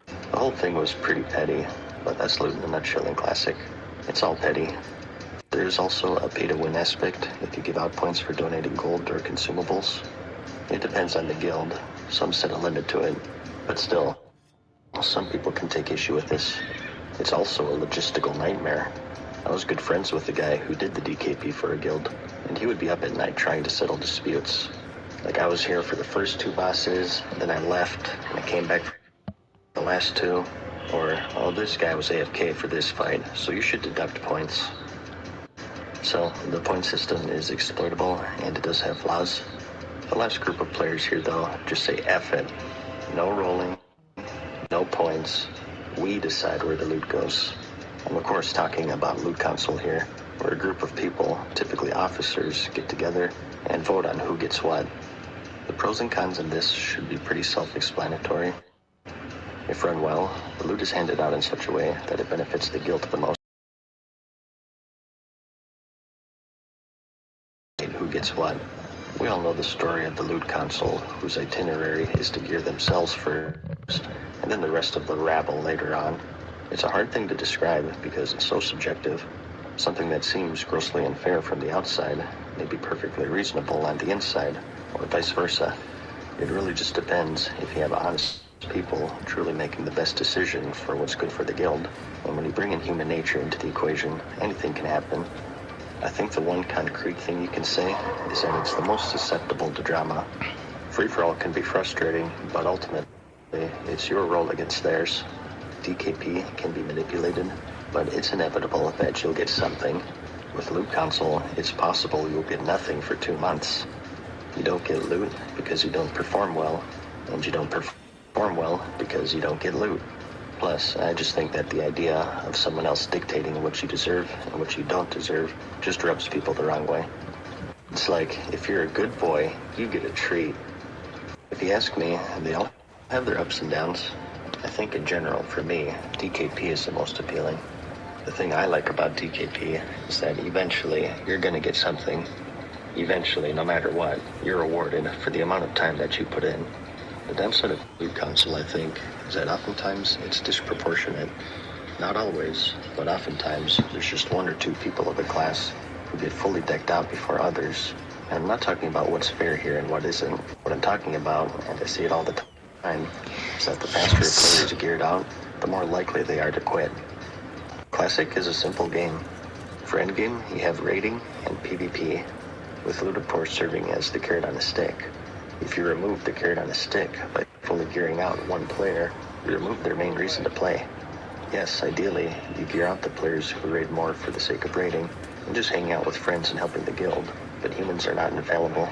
The whole thing was pretty petty, but that's loot in a nutshell in Classic. It's all petty. There's also a pay-to-win aspect if you give out points for donating gold or consumables. It depends on the guild. Some set a limit to it, but still, some people can take issue with this. It's also a logistical nightmare. I was good friends with the guy who did the DKP for a guild, and he would be up at night trying to settle disputes. Like, I was here for the first 2 bosses, and then I left, and I came back for the last 2. Or, oh, this guy was AFK for this fight, so you should deduct points. So, the point system is exploitable, and it does have flaws. The last group of players here, though, just say F it. No rolling, no points. We decide where the loot goes. I'm of course talking about loot council here, where a group of people, typically officers, get together and vote on who gets what. The pros and cons of this should be pretty self-explanatory. If run well, the loot is handed out in such a way that it benefits the guild the most. Who gets what? We all know the story of the loot council, whose itinerary is to gear themselves first, and then the rest of the rabble later on. It's a hard thing to describe because it's so subjective. Something that seems grossly unfair from the outside may be perfectly reasonable on the inside, or vice versa. It really just depends if you have honest people truly making the best decision for what's good for the guild. And when you bring in human nature into the equation, anything can happen. I think the one concrete thing you can say is that it's the most susceptible to drama. Free-for-all can be frustrating, but ultimately, it's your role against theirs. DKP can be manipulated, but it's inevitable that you'll get something. With Loot Council, it's possible you'll get nothing for 2 months. You don't get loot because you don't perform well, and you don't perform well because you don't get loot. Plus, I just think that the idea of someone else dictating what you deserve and what you don't deserve just rubs people the wrong way. It's like, if you're a good boy, you get a treat. If you ask me, they all have their ups and downs. I think in general, for me, DKP is the most appealing. The thing I like about DKP is that eventually you're gonna get something. Eventually, no matter what, you're rewarded for the amount of time that you put in. The downside of Loot Council, I think, is that oftentimes it's disproportionate. Not always, but oftentimes there's just 1 or 2 people of a class who get fully decked out before others. And I'm not talking about what's fair here and what isn't. What I'm talking about, and I see it all the time, is that the faster a player is geared out, the more likely they are to quit. Classic is a simple game. For endgame, you have raiding and PvP, with loot of course serving as the carrot on a stick. If you remove the carrot on a stick by fully gearing out one player, you remove their main reason to play. Yes, ideally, you gear out the players who raid more for the sake of raiding, and just hanging out with friends and helping the guild, but humans are not infallible.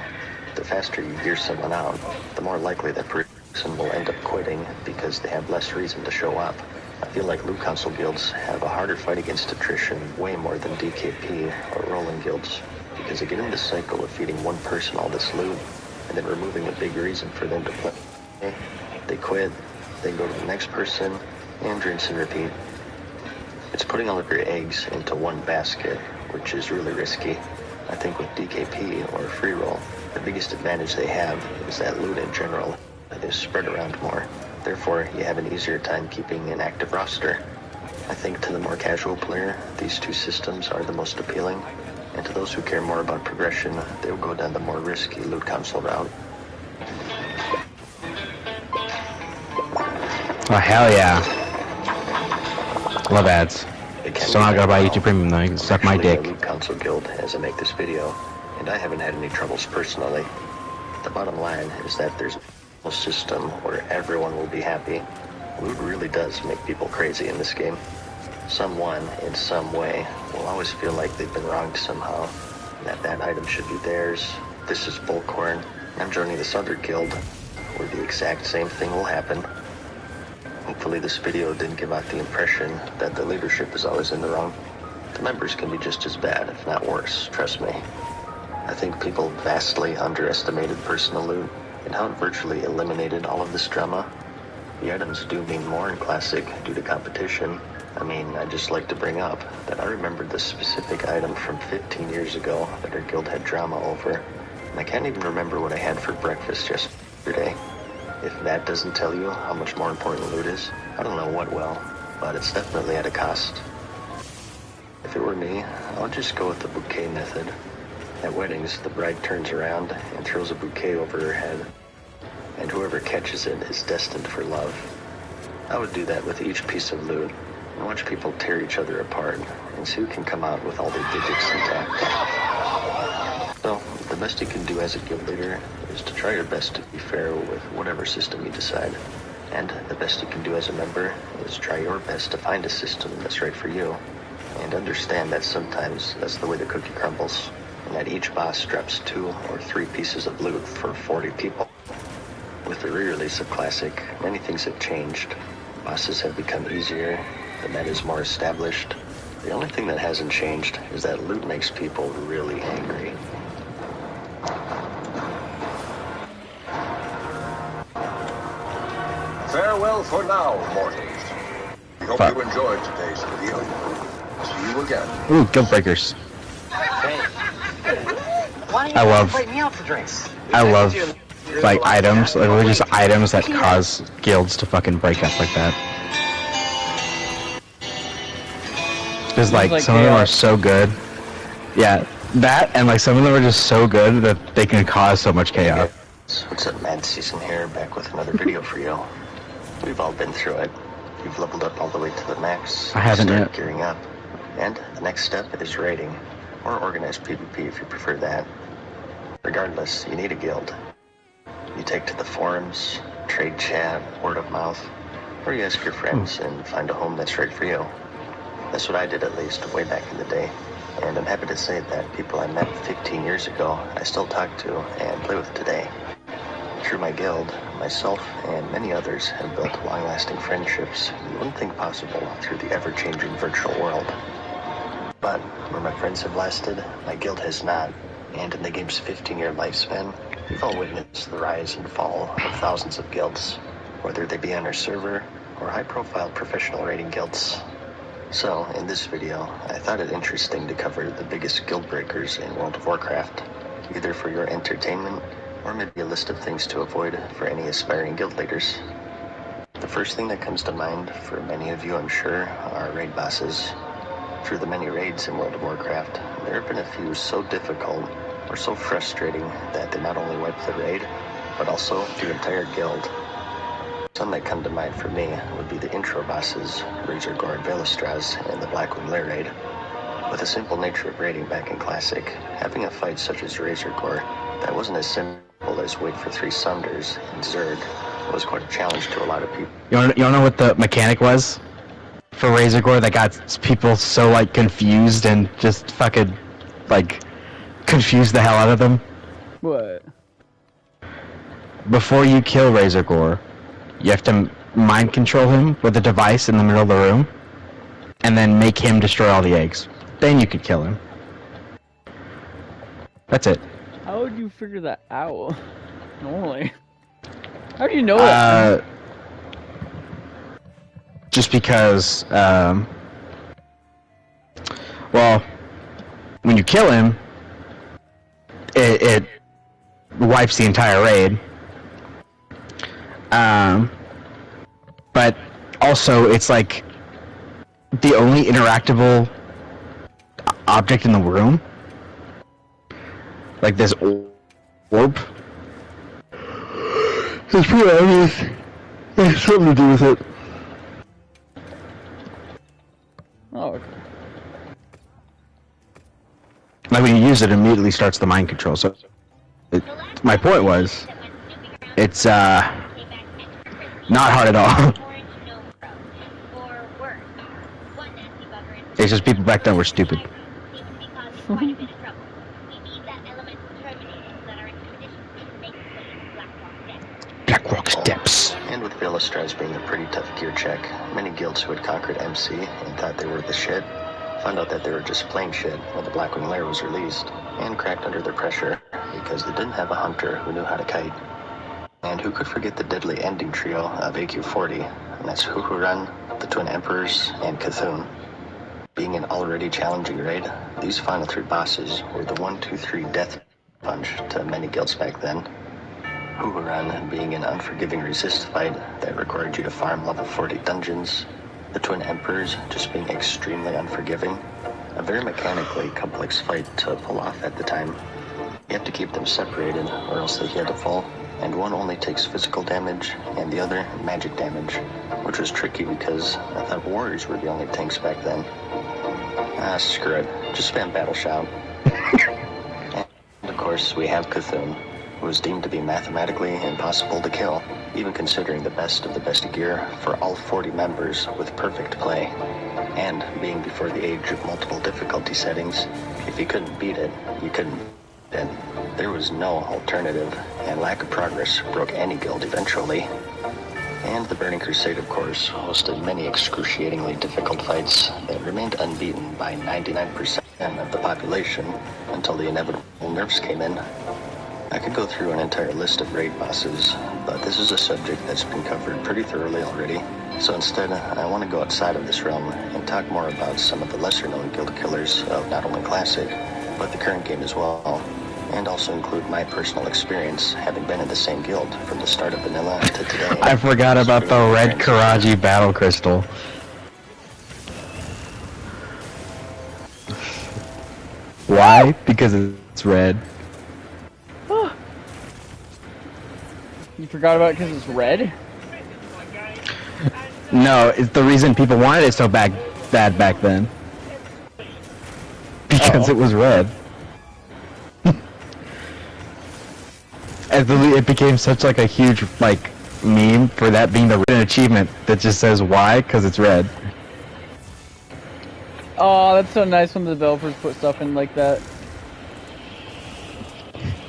The faster you gear someone out, the more likely that person will end up quitting because they have less reason to show up. I feel like Loot Council guilds have a harder fight against attrition way more than DKP or rolling guilds, because they get in this cycle of feeding one person all this loot, and then removing a big reason for them to play. They quit, then go to the next person, and rinse and repeat. It's putting all of your eggs into one basket, which is really risky. I think with DKP or free roll, the biggest advantage they have is that loot in general is spread around more. Therefore, you have an easier time keeping an active roster. I think to the more casual player, these 2 systems are the most appealing. And to those who care more about progression, they'll go down the more risky Loot Council route.
Oh, hell yeah. Love ads. Still not gonna buy YouTube Premium though, you can suck my dick.
I'm actually in a Loot Council guild as I make this video, and I haven't had any troubles personally. The bottom line is that there's no system where everyone will be happy. Loot really does make people crazy in this game. Someone, in some way, will always feel like they've been wronged somehow, that that item should be theirs. This is bullcorn. I'm joining this other guild, where the exact same thing will happen. Hopefully this video didn't give out the impression that the leadership is always in the wrong. The members can be just as bad, if not worse, trust me. I think people vastly underestimated personal loot, and how it virtually eliminated all of this drama. The items do mean more in Classic due to competition. I mean, I'd just like to bring up that I remembered this specific item from 15 years ago that our guild had drama over, and I can't even remember what I had for breakfast yesterday. If that doesn't tell you how much more important loot is, I don't know what will, but it's definitely at a cost. If it were me, I would just go with the bouquet method. At weddings, the bride turns around and throws a bouquet over her head, and whoever catches it is destined for love. I would do that with each piece of loot, and watch people tear each other apart, and see who can come out with all their digits intact. So, the best you can do as a guild leader is to try your best to be fair with whatever system you decide. And the best you can do as a member is try your best to find a system that's right for you. And understand that sometimes that's the way the cookie crumbles, and that each boss drops 2 or 3 pieces of loot for 40 people. With the re-release of Classic, many things have changed. Bosses have become easier, the meta is more established. The only thing that hasn't changed is that loot makes people really angry.
Farewell for now, mortals. We hope you enjoyed today's video. See you again.
Ooh, Guild Breakers.
Hey. Why don't
I
you
love-
invite me out for drinks?
I love like items, like really just items that cause guilds to fucking break up like that. Because like
like
some of them are
chaos.
so good. Yeah, that and like some of them are just so good that they can cause so much chaos.
What's up, Mad Season here, back with another video for you. We've all been through it. You've leveled up all the way to the max.
I haven't
started
yet.
gearing up. And the next step is raiding, or organized PvP if you prefer that. Regardless, you need a guild. You take to the forums, trade chat, word of mouth, or you ask your friends and find a home that's right for you. That's what I did, at least, way back in the day. And I'm happy to say that people I met 15 years ago, I still talk to and play with today. Through my guild, myself and many others have built long-lasting friendships you wouldn't think possible through the ever-changing virtual world. But where my friends have lasted, my guild has not. And in the game's 15-year lifespan, we've all witnessed the rise and fall of thousands of guilds, whether they be on our server or high-profile professional raiding guilds. So, in this video, I thought it interesting to cover the biggest guild breakers in World of Warcraft, either for your entertainment or maybe a list of things to avoid for any aspiring guild leaders. The first thing that comes to mind for many of you, I'm sure, are raid bosses. Through the many raids in World of Warcraft, there have been a few so difficult or so frustrating that they not only wipe the raid, but also the entire guild. Some that come to mind for me would be the intro bosses, Razor Gore and Velistraz, and the Blackwing Lair raid. With the simple nature of raiding back in Classic, having a fight such as Razor Gore that wasn't as simple as wait for 3 Sunders and Zerg was quite a challenge to a lot of people.
You wanna know what the mechanic was for Razor Gore that got people so like confused and just fucking like confused the hell out of them?
What?
Before you kill Razor Gore, you have to mind control him with a device in the middle of the room, and then make him destroy all the eggs. Then you could kill him. That's it.
How would you figure that out? Normally. How do you know that?
Just because, well, when you kill him, it wipes the entire raid. But also it's like the only interactable object in the room. Like this orb. It's pretty obvious. It has something to do with it.
Oh, okay.
Like when you use it, it immediately starts the mind control. So, my point was, it's not hard at all. It's just people back then were stupid. Blackrock Steps.
And with Velistraz being a pretty tough gear check, many guilds who had conquered MC and thought they were the shit found out that they were just plain shit when the Blackwing Lair was released, and cracked under the pressure because they didn't have a hunter who knew how to kite. And who could forget the deadly ending trio of AQ40, and that's Huhuran, the Twin Emperors, and Cthulhu. Being an already challenging raid, these final 3 bosses were the 1-2-3 death punch to many guilds back then. Huhuran being an unforgiving resist fight that required you to farm level 40 dungeons, the Twin Emperors just being extremely unforgiving, a very mechanically complex fight to pull off at the time. You have to keep them separated or else they heal to full, and one only takes physical damage and the other magic damage, which was tricky because I thought warriors were the only tanks back then. Screw it, just spam Battle Shout. And of course we have Cthulhu, who was deemed to be mathematically impossible to kill, even considering the best of the best gear for all 40 members with perfect play. And being before the age of multiple difficulty settings, if you couldn't beat it, you couldn't beat it. There was no alternative, and lack of progress broke any guild eventually. And the Burning Crusade, of course, hosted many excruciatingly difficult fights that remained unbeaten by 99% of the population until the inevitable nerfs came in. I could go through an entire list of raid bosses, but this is a subject that's been covered pretty thoroughly already, so instead I want to go outside of this realm and talk more about some of the lesser known guild killers of not only Classic, but the current game as well. and also include my personal experience, having been in the same guild from the start of vanilla to today.
I forgot about the red Karaji battle crystal. Why? Because it's red.
You forgot about it because it's red?
No, it's the reason people wanted it so bad back then. Because it was red. And it became such like a huge like meme for that being the written achievement that just says why, because it's red.
Oh, that's so nice when the developers put stuff in like that.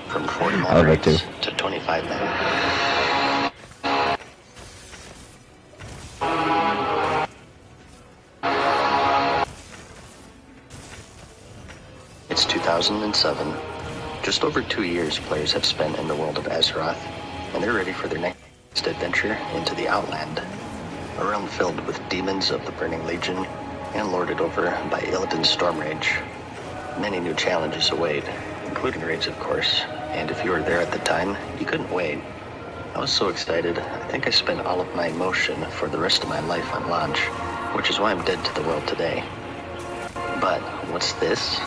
From 40
I love that too.
members to 25 men. It's 2007. Just over 2 years players have spent in the world of Azeroth, and they're ready for their next adventure into the Outland. A realm filled with demons of the Burning Legion and lorded over by Illidan's Stormrage. Many new challenges await, including raids of course, and if you were there at the time, you couldn't wait. I was so excited, I think I spent all of my emotion for the rest of my life on launch, which is why I'm dead to the world today. But what's this?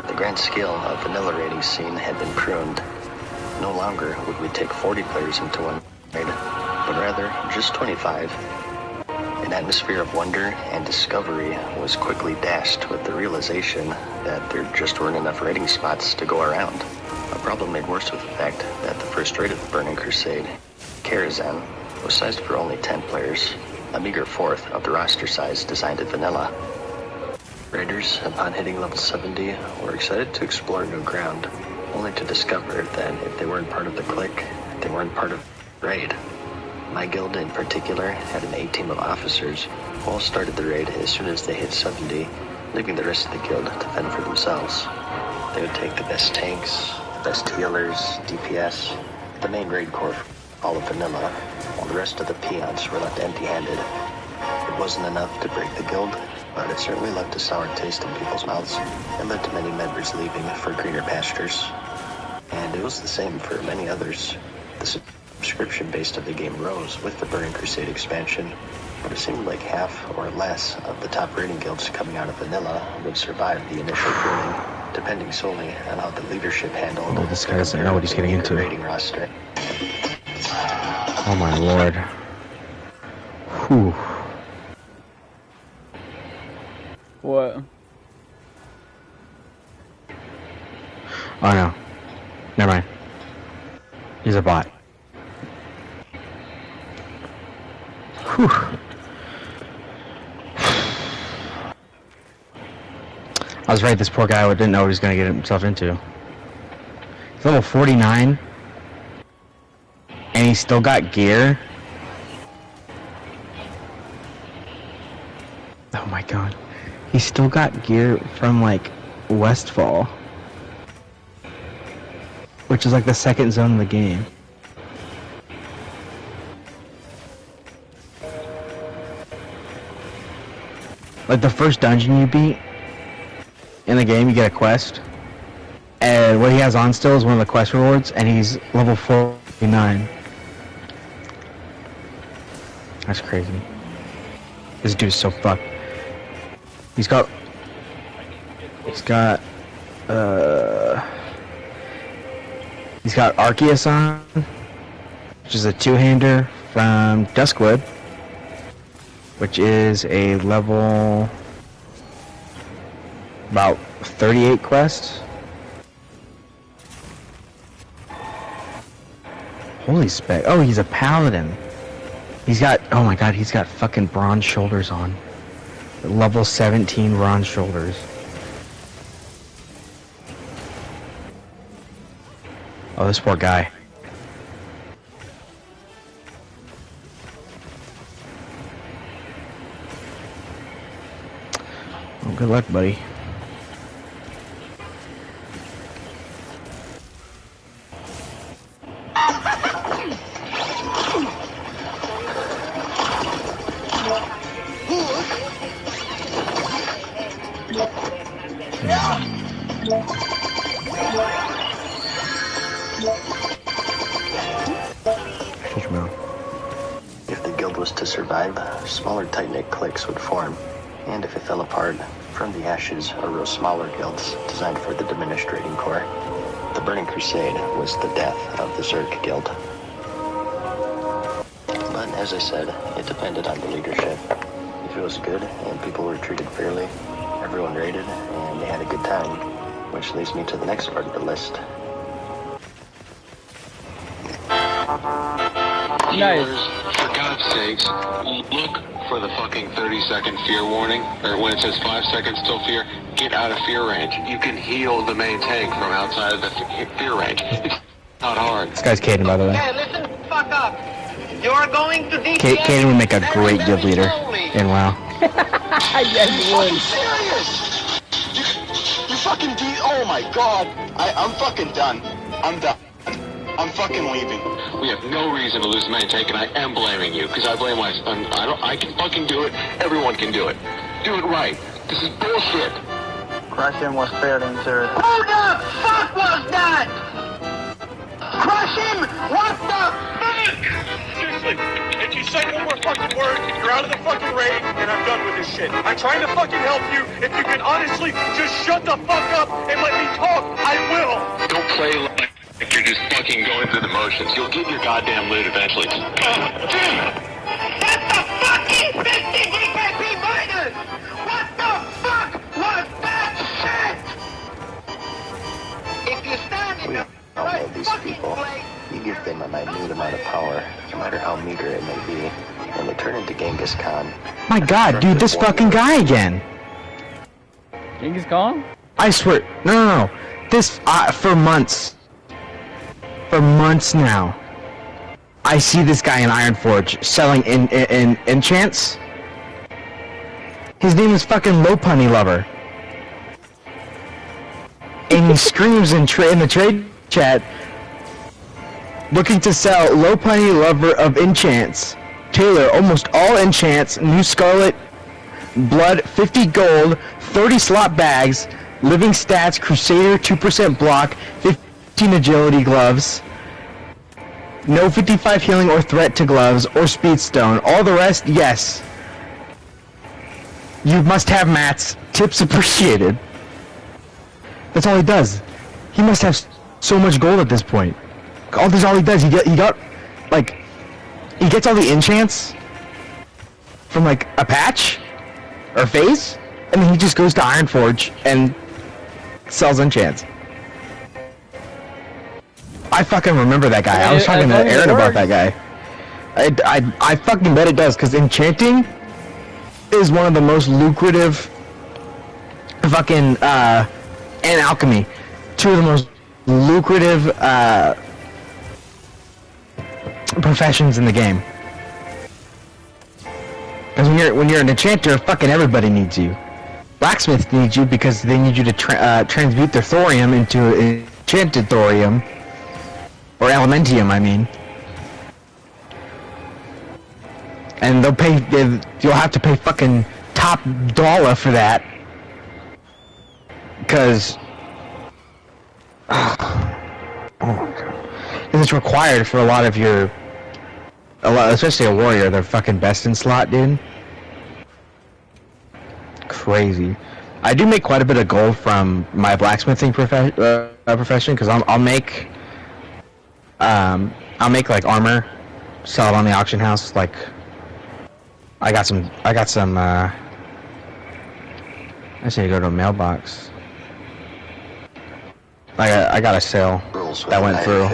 The grand scale of vanilla raiding scene had been pruned. No longer would we take 40 players into one raid, but rather just 25. An atmosphere of wonder and discovery was quickly dashed with the realization that there just weren't enough raiding spots to go around. A problem made worse with the fact that the first raid of the Burning Crusade, Karazhan, was sized for only 10 players, a meager fourth of the roster size designed at vanilla. Raiders, upon hitting level 70, were excited to explore new ground, only to discover that if they weren't part of the clique, they weren't part of the raid. My guild in particular had an A-team of officers who all started the raid as soon as they hit 70, leaving the rest of the guild to fend for themselves. They would take the best tanks, the best healers, DPS, the main raid core for all of vanilla, while the rest of the peons were left empty-handed. It wasn't enough to break the guild, but it certainly left a sour taste in people's mouths and led to many members leaving for greener pastures. And it was the same for many others. The subscription base of the game rose with the Burning Crusade expansion, but it seemed like half or less of the top raiding guilds coming out of vanilla would survive the initial pruning, depending solely on how the leadership handled
Oh, this guy doesn't know what he's getting into.
raiding roster.
Oh my lord. Whew.
What?
Oh no. Never mind. He's a bot. Whew. I was right, this poor guy didn't know what he was going to get himself into. He's level 49. And he's still got gear. Oh my god. He's still got gear from like Westfall. Which is like the second zone of the game. Like the first dungeon you beat in the game, you get a quest. And what he has on still is one of the quest rewards, and he's level 49. That's crazy. This dude's so fucked. He's got Arceus on, which is a two-hander from Duskwood, which is a level about 38 quest. Holy spec. Oh, he's a paladin. He's got, oh my god, he's got fucking bronze shoulders on. Level 17 bronze shoulders. Oh, this poor guy. Oh, good luck, buddy. Shut your mouth.
If the guild was to survive, smaller tight-knit cliques would form. And if it fell apart, from the ashes arose smaller guilds designed for the diminished raiding corps. The Burning Crusade was the death of the Zerg Guild. But as I said, it depended on the leadership. If it was good and people were treated fairly, everyone raided and they had a good time. Which leads me to the next part of the list.
Viewers, for God's sakes, look for the fucking 30-second fear warning, or when it says 5 seconds till fear, get out of fear range. You can heal the main tank from outside of the fear range. It's not hard.
This guy's Caden, by the way.
Hey, listen, fuck up. You're going to DPS.
Caden would make a great guild leader in WoW.
Yes, he would.
Serious? You fucking oh my god. I'm fucking done. I'm done. I'm fucking leaving.
We have no reason to lose the main tank, and I am blaming you, because I blame my son. I can fucking do it. Everyone can do it. Do it right. This is bullshit.
Crush him was fair and sir. Who the fuck was that? Crush him? What the fuck?
Seriously, if you say one more fucking word, you're out of the fucking raid, and I'm done with this shit. I'm trying to fucking help you. If you can honestly just shut the fuck up and let me talk, I will.
Don't play like you're just fucking going through the motions. You'll get your goddamn loot eventually.
That's the fucking 50 DKP miners! What the fuck was that shit? If you stand in the
all know
right
these
fucking
people.
place,
You give them a minute amount of power, no matter how meager it may be, and they turn into Genghis Khan.
My god, dude, this fucking guy again.
Genghis Khan?
I swear. No. This, for months. For months now. I see this guy in Ironforge selling in enchants. His name is fucking Low Punny Lover. And he screams in the trade chat, looking to sell Low Punny Lover of enchants. Taylor, almost all enchants, new Scarlet Blood, 50 gold, 30 slot bags, living stats, Crusader, 2% block, 15 agility gloves, no 55 healing or threat to gloves, or speedstone. All the rest, yes. You must have mats. Tips appreciated. That's all he does. He must have so much gold at this point. That's all he does. He got, like, he gets all the enchants from, like, a patch or phase, and then he just goes to Ironforge and sells enchants. I fucking remember that guy. I was talking to Aaron about that guy. I fucking bet it does, because enchanting is one of the most lucrative fucking, and alchemy, two of the most lucrative, professions in the game. Because when you're an enchanter, fucking everybody needs you. Blacksmiths need you because they need you to transmute their thorium into enchanted thorium. Or elementium, I mean. And you'll have to pay fucking top dollar for that. Because... oh my god. Because it's required for a lot, especially a warrior, they're fucking best in slot, dude. Crazy. I do make quite a bit of gold from my blacksmithing profession, because I'll make like armor, sell it on the auction house. Like, I got some. I should go to a mailbox. I got a sale that went through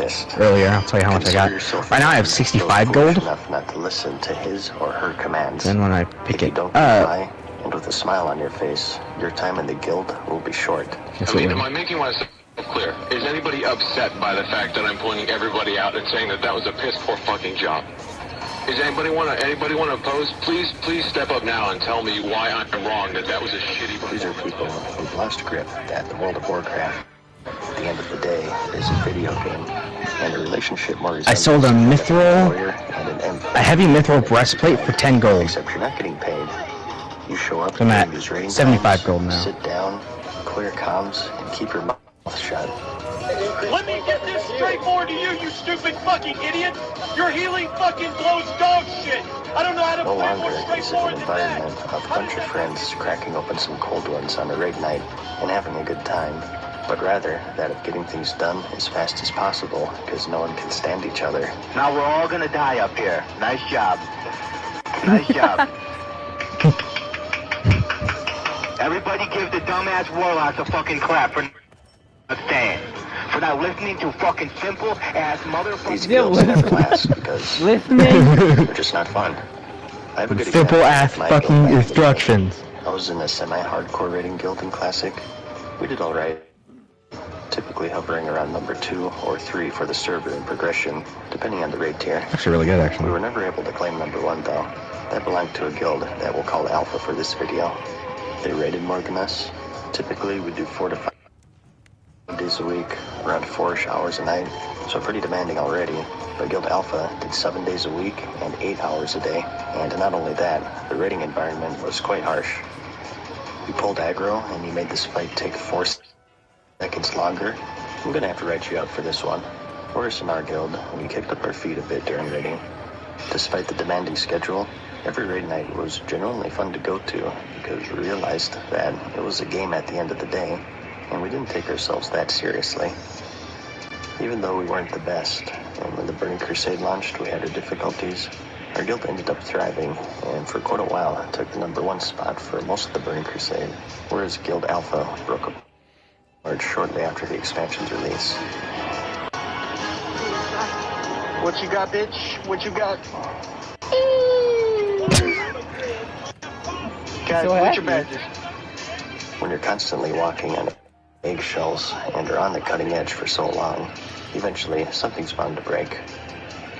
earlier. I'll tell you how much I got. Right now I have 65 gold.
Enough not to listen to his or her commands.
Then when I pick it
up, and with a smile on your face, your time in the guild will be short.
Am I making myself clear? Is anybody upset by the fact that I'm pointing everybody out and saying that that was a piss poor fucking job? Is anybody want to oppose? Please step up now and tell me why I'm wrong, that was a shitty.
These are people who've lost grip at the World of Warcraft. At the end of the day, it is a video game, and a relationship more.
I sold a mithril, a heavy mithril breastplate for 10 gold.
Except you're not getting paid. You show up.
I'm at 75 gold now.
Sit down, clear comms, and keep your mouth shut.
Let me get this straightforward to you, you stupid fucking idiot. Your healing fucking blows dog shit. I don't know how to
No
play
longer
more
is it
straightforward
an
than that.
environment of a bunch of friends cracking open some cold ones on a raid night and having a good time, but rather that of getting things done as fast as possible because no one can stand each other.
Now we're all gonna die up here. Nice job. Nice job. Everybody give the dumbass warlocks a fucking clap for not staying. For not listening to fucking simple ass motherfuckers.
These guilds never last because
Listening.
they're just not fun. I have a good
Simple
example
ass
of my
fucking
guild back in the day.
instructions.
I was in a semi-hardcore raiding guild in Classic. We did alright. Typically hovering around number 2 or 3 for the server in progression, depending on the raid tier.
Actually really good,
We
actually.
were never able to claim number 1 though. That belonged to a guild that we'll call Alpha for this video. They raided more than us. Typically we do 4 to 5 days a week, around 4-ish hours a night, so pretty demanding already. But Guild Alpha did 7 days a week and 8 hours a day. And not only that, the raiding environment was quite harsh. We pulled aggro and he made this fight take 4 seconds longer. I'm gonna have to write you out for this one. Worse in our guild, we kicked up our feet a bit during raiding. Despite the demanding schedule, every raid night was genuinely fun to go to because we realized that it was a game at the end of the day, and we didn't take ourselves that seriously. Even though we weren't the best, and when the Burning Crusade launched we had our difficulties, our guild ended up thriving, and for quite a while took the number 1 spot for most of the Burning Crusade, whereas Guild Alpha broke apart shortly after the expansion's release.
What you got, bitch? What you got? Guys,
So
what's your
happy.
badges?
When you're constantly walking on eggshells and are on the cutting edge for so long, eventually something's bound to break.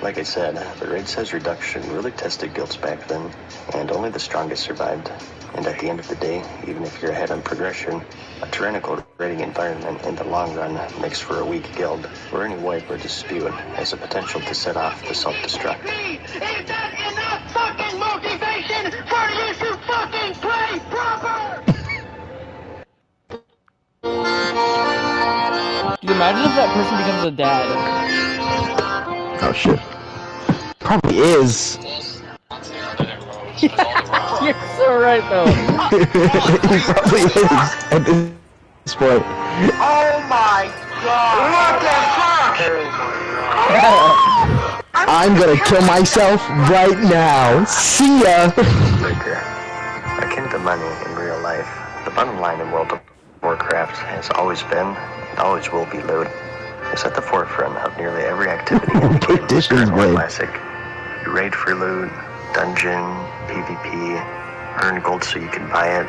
Like I said, the raid size reduction really tested guilds back then, and only the strongest survived. And at the end of the day, even if you're ahead on progression, a tyrannical raiding environment in the long run makes for a weak guild, where any wipe or dispute has the potential to set off the self-destruct.
Is that enough fucking motivation for you to fucking play proper?
Dude, imagine if that person becomes a dad.
Oh shit. Probably is.
You're so right, though.
He probably is at this point.
Oh my god! What the fuck?
I'm gonna kill myself right now. See ya.
Breaker. Akin to money in real life, the bottom line in World of Warcraft has always been, and always will be loot. It's at the forefront of nearly every activity in the game
This is
or
good.
Classic. You raid for loot, dungeon, PvP, earn gold so you can buy it,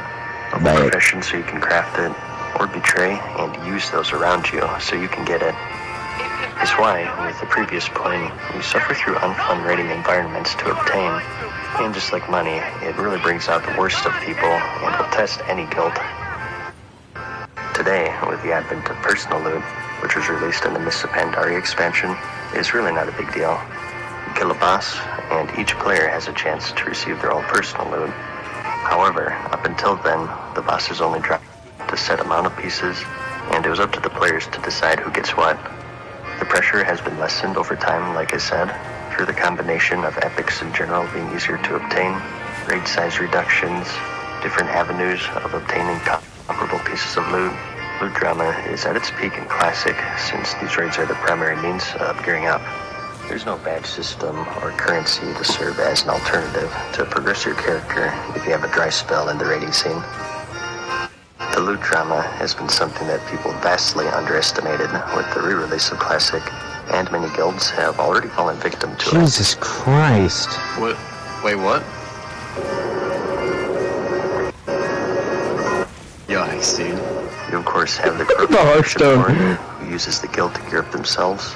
a
Buy it.
profession so you can craft it, or betray and use those around you so you can get it. It's why, with the previous point, you suffer through unfun raiding environments to obtain, and just like money, it really brings out the worst of people and will test any guild. Today, with the advent of personal loot, which was released in the Mists of Pandaria expansion, is really not a big deal. You kill a boss, and each player has a chance to receive their own personal loot. However, up until then, the bosses only dropped a set amount of pieces, and it was up to the players to decide who gets what. The pressure has been lessened over time, like I said, through the combination of epics in general being easier to obtain, raid size reductions, different avenues of obtaining comparable pieces of loot. Loot drama is at its peak in Classic, since these raids are the primary means of gearing up. There's no badge system or currency to serve as an alternative to progress your character if you have a dry spell in the raiding scene. The loot drama has been something that people vastly underestimated with the re-release of Classic, and many guilds have already fallen victim to it.
Jesus Christ.
What? Wait, what? Yikes, dude.
You of course have the corrupt
The
leadership
Hearthstone.
board who uses the guild to gear up themselves.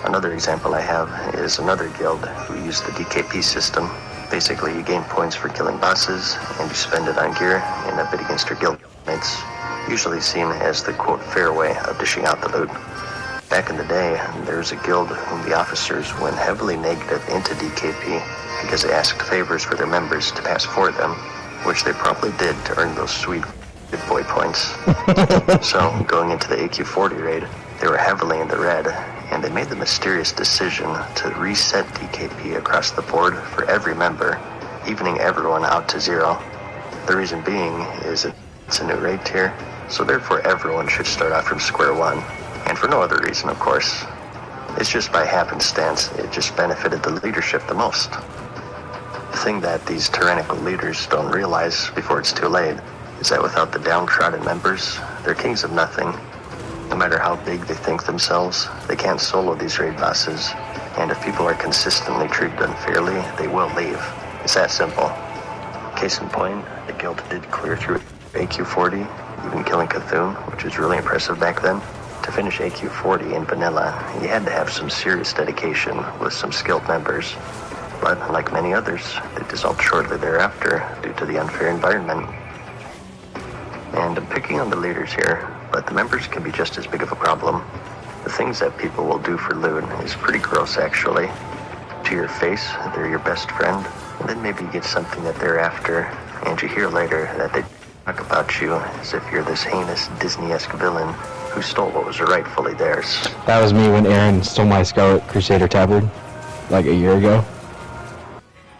Another example I have is another guild who use the DKP system. Basically, you gain points for killing bosses, and you spend it on gear in a bid against your guild mates, usually seen as the quote fair way of dishing out the loot. Back in the day, there was a guild whom the officers went heavily negative into DKP because they asked favors for their members to pass for them, which they probably did to earn those sweet good boy points. So, going into the AQ40 raid, they were heavily in the red, and and they made the mysterious decision to reset DKP across the board for every member, evening everyone out to 0. The reason being is it's a new raid tier, so therefore everyone should start off from square one, and for no other reason, of course. It's just by happenstance, it just benefited the leadership the most. The thing that these tyrannical leaders don't realize before it's too late is that without the downtrodden members, they're kings of nothing. No matter how big they think themselves, they can't solo these raid bosses, and if people are consistently treated unfairly, they will leave. It's that simple. Case in point, the guild did clear through AQ40, even killing Cthulhu, which was really impressive back then. To finish AQ40 in vanilla, you had to have some serious dedication with some skilled members. But like many others, they dissolved shortly thereafter due to the unfair environment. And I'm picking on the leaders here, but the members can be just as big of a problem. The things that people will do for loot is pretty gross, actually. To your face, they're your best friend, and then maybe you get something that they're after, and you hear later that they talk about you as if you're this heinous Disney-esque villain who stole what was rightfully theirs.
That was me when Aaron stole my Scarlet Crusader tabard, like a year ago.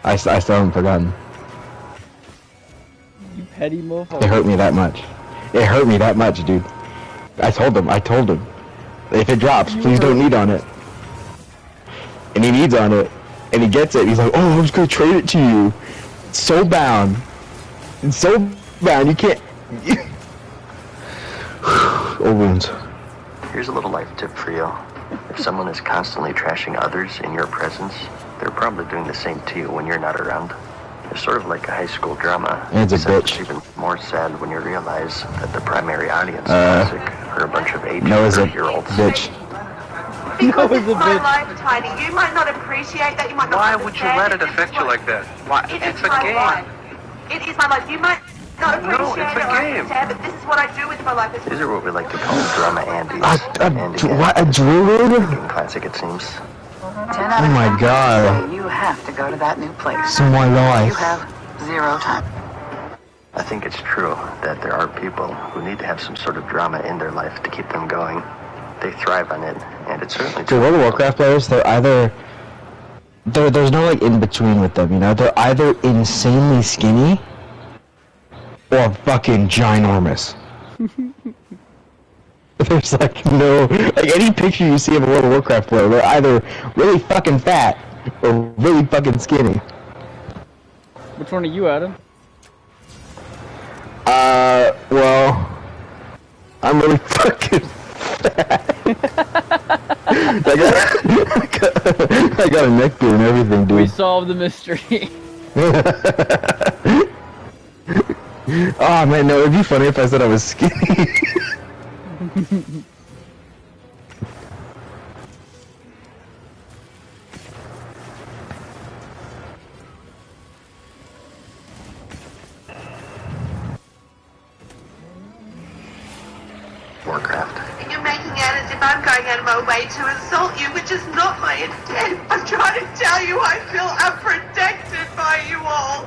I still haven't forgotten.
You petty mofo.
It hurt me that much. It hurt me that much, dude. I told him. If it drops, please don't need on it. And he needs on it. And he gets it. He's like, oh, I was going to trade it to you. It's so bound. It's so bound. You can't... Old wounds.
Here's a little life tip for you. If someone is constantly trashing others in your presence, they're probably doing the same to you when you're not around. It's sort of like a high school drama.
It's a bitch.
It's even more sad when you realize that the primary audience classic are a bunch of 8 year-olds.
Bitch.
Because it's my life, Tiny. You might not appreciate that. You might not
Why
understand
would you let it affect you like that? Why? It's a game.
Life. It is my life. You might not appreciate
No, it's a
it or
game.
understand, but this is what I do with my life.
These are what we like to call drama Andes.
A druid?
Classic, it seems.
Oh my god.
You have to go to that new place.
So my life.
You have 0 time.
I think it's true that there are people who need to have some sort of drama in their life to keep them going. They thrive on it, and it's certainly true.
The World of Warcraft players, they're either... There's no, like, in-between with them, you know? They're either insanely skinny or fucking ginormous. There's, like, no... Like, any picture you see of a World of Warcraft player, they're either really fucking fat or really fucking skinny.
Which one are you, Adam?
Well... I'm really fucking fat. I got a neck beard and everything, dude.
We solved the mystery.
Oh man, no, it'd be funny if I said I was skinny.
Warcraft.
You're making out as if I'm going out of my way to insult you, which is not my intent. I'm trying to tell you I feel unprotected by you all.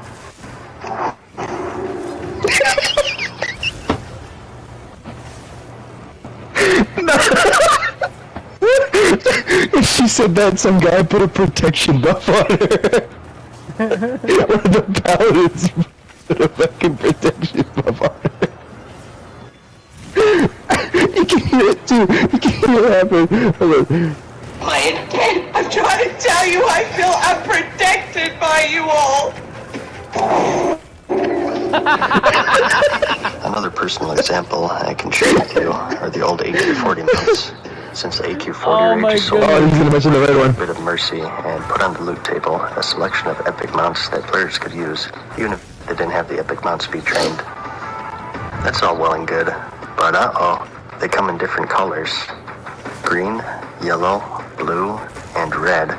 If she said that, some guy put a protection buff on her. One of the paladins put a fucking protection buff on her. You can hear it too. You can hear it happen. Hello.
My intent. I'm trying to tell you I feel unprotected by you all.
Another personal example I can share with you are the old AQ40 mounts. Since the AQ40 rage is so
a
bit of mercy and put on the loot table a selection of epic mounts that players could use, even if they didn't have the epic mounts be trained. That's all well and good, but they come in different colors. Green, yellow, blue, and red,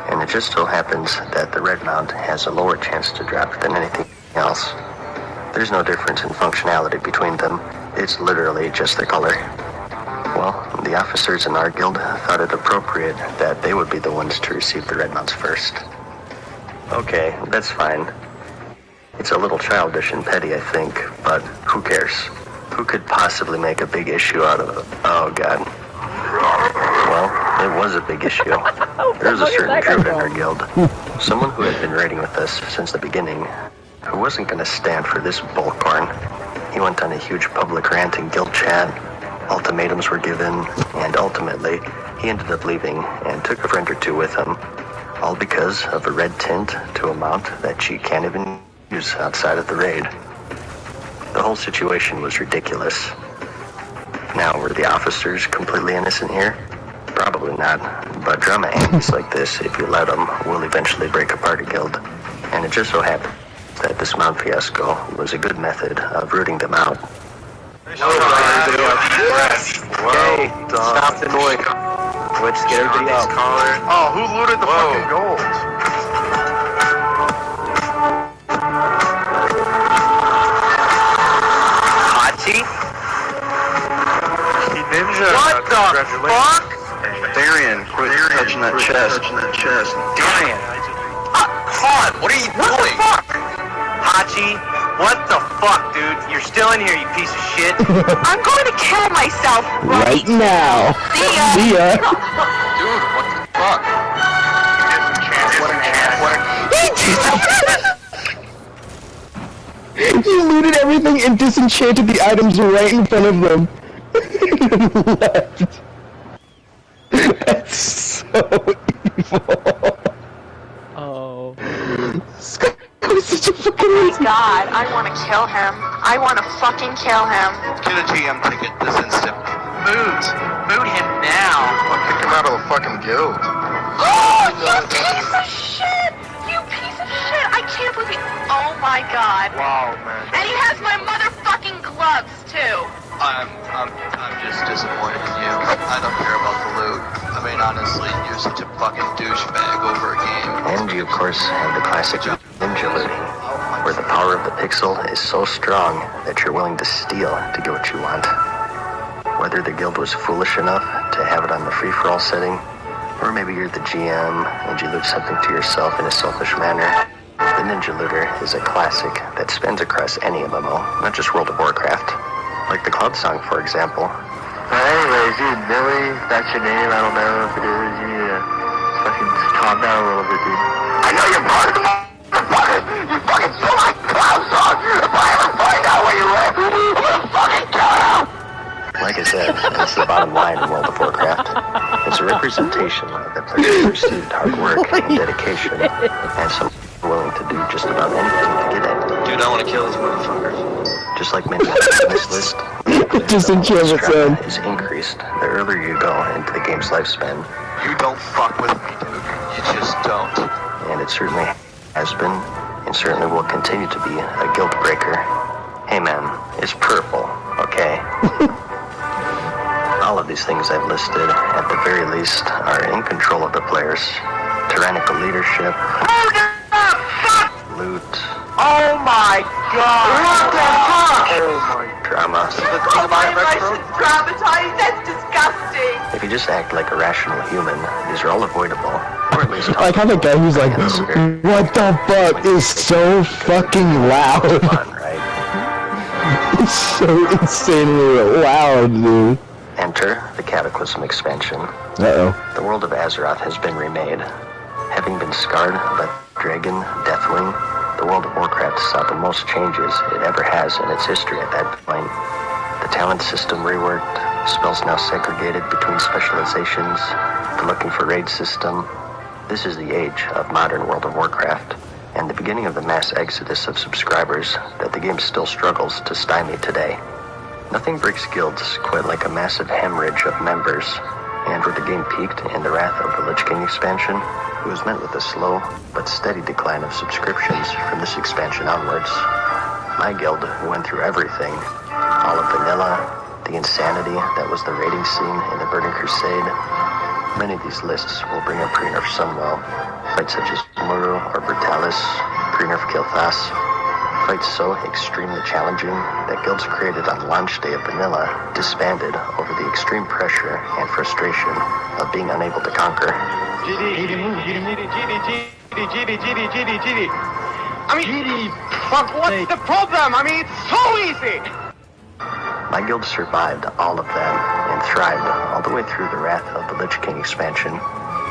and it just so happens that the red mount has a lower chance to drop than anything else. There's no difference in functionality between them. It's literally just the color. Well, the officers in our guild thought it appropriate that they would be the ones to receive the red mounts first. Okay, that's fine. It's a little childish and petty, I think, but who cares? Who could possibly make a big issue out of it? Oh, God. Well, It was a big issue. There was a certain druid in our guild, someone who had been raiding with us since the beginning, who wasn't going to stand for this bullcorn. He went on a huge public rant in guild chat, ultimatums were given, and ultimately, he ended up leaving and took a friend or two with him, all because of a red tint to a mount that she can't even use outside of the raid. The whole situation was ridiculous. Now, were the officers completely innocent here? Probably not, but drama antics like this, if you let them, will eventually break apart a guild. And it just so happened that this mount fiasco was a good method of rooting them out.
Okay, stop the noise. Let's get everybody up.
Oh, who looted the fucking gold?
Hachi?
Ninja.
What the fuck?
Darian, quit touching that chest.
Darian. Claude, what are you doing? What the fuck? Hachi, what the fuck, dude? You're still in here, you piece of shit.
I'm going to kill myself
Right now.
See ya.
See ya.
Dude, what the fuck?
He looted everything and disenchanted the items right in front of them. And left. That's so evil.
Oh.
Scott is such a fucking
Oh my god, I want to kill him. I want to fucking kill him.
Get a GM ticket this instant. Boot him now.
I'll kick him out of the fucking guild.
Oh, you piece of shit! You piece of shit! I can't believe it. Oh my god.
Wow, man.
And he has my motherfucking gloves, too.
I'm just disappointed in you. I don't care about the loot. I mean, honestly, you're such a fucking douchebag over a game.
And you, of course, have the classic ninja looting, where the power of the pixel is so strong that you're willing to steal to get what you want. Whether the guild was foolish enough to have it on the free-for-all setting, or maybe you're the GM and you loot something to yourself in a selfish manner, the Ninja Looter is a classic that spans across any MMO, not just World of Warcraft. Like the Cloud Song, for example.
Anyways, dude, Billy, if that's your name, I don't know if it is. You fucking calm down a little bit, dude.
I know you're part of the motherfucker! You fucking stole my Cloud Song! If I ever find out where you live, I'm gonna fucking kill you!
Like I said, that's the bottom line in World of Warcraft. It's a representation of the players' pursued hard work and dedication, and some willing to do just about anything to get it.
Dude, I want to kill this motherfucker.
Just like many others on this list,
Disenchantment zone
is increased the earlier you go into the game's lifespan.
You don't fuck with me, dude. You just don't.
And it certainly has been, and certainly will continue to be, a guild breaker. Hey man, it's purple, okay? All of these things I've listed, at the very least, are in control of the players. Tyrannical leadership, loot,
Oh my god. What the fuck?
oh my drama.
Oh, why am I so traumatized? That's disgusting.
If you just act like a rational human, these are all avoidable. Or at least
I like how the guy who's like, what the fuck is so fucking loud?
fun, right?
It's so insanely loud, dude.
Enter the Cataclysm expansion.
Uh-oh.
The world of Azeroth has been remade. Having been scarred by Dragon, Deathwing, the World of Warcraft saw the most changes it ever has in its history at that point. The talent system reworked, spells now segregated between specializations, the looking for raid system. This is the age of modern World of Warcraft, and the beginning of the mass exodus of subscribers that the game still struggles to stymie today. Nothing breaks guilds quite like a massive hemorrhage of members, and where the game peaked in the wrath of the Lich King expansion, it was met with a slow but steady decline of subscriptions from this expansion onwards. My guild went through everything, all of vanilla, the insanity that was the raiding scene in the Burning Crusade. Many of these lists will bring up pre-nerf Sunwell, fights such as Muru or Brutalis, pre-nerf Kil'Thas, fights so extremely challenging that guilds created on launch day of vanilla disbanded over the extreme pressure and frustration of being unable to conquer.
GD. I mean, fuck, what's the problem? I mean, it's so easy!
My guild survived all of that and thrived all the way through the Wrath of the Lich King expansion,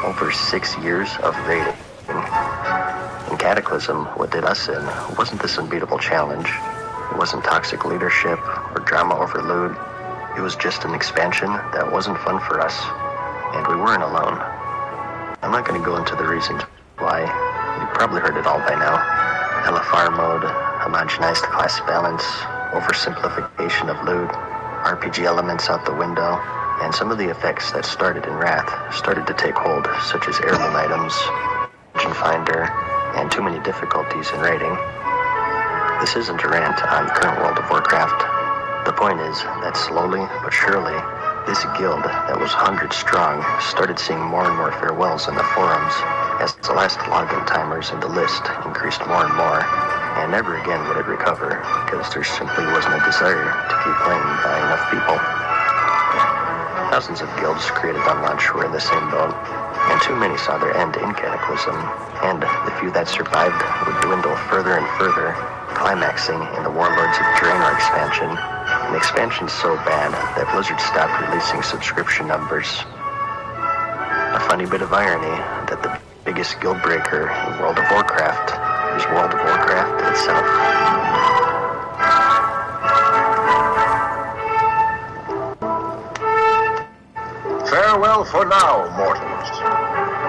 over 6 years of raiding. In Cataclysm, what did us in wasn't this unbeatable challenge. It wasn't toxic leadership or drama over loot. It was just an expansion that wasn't fun for us, and we weren't alone. I'm not going to go into the reasons why. You've probably heard it all by now. LFR mode, homogenized class balance, oversimplification of loot, RPG elements out the window, and some of the effects that started in Wrath started to take hold, such as heirloom items, Engine Finder, and too many difficulties in raiding. This isn't a rant on current World of Warcraft. The point is that slowly but surely, this guild that was 100 strong started seeing more and more farewells in the forums as the last login timers in the list increased more and more, and never again would it recover because there simply wasn't a desire to keep playing by enough people. Thousands of guilds created on launch were in the same boat, and too many saw their end in Cataclysm, and the few that survived would dwindle further and further, climaxing in the Warlords of Draenor expansion, an expansion so bad that Blizzard stopped releasing subscription numbers. A funny bit of irony that the biggest guild breaker in World of Warcraft is World of Warcraft itself.
Farewell for now, mortals.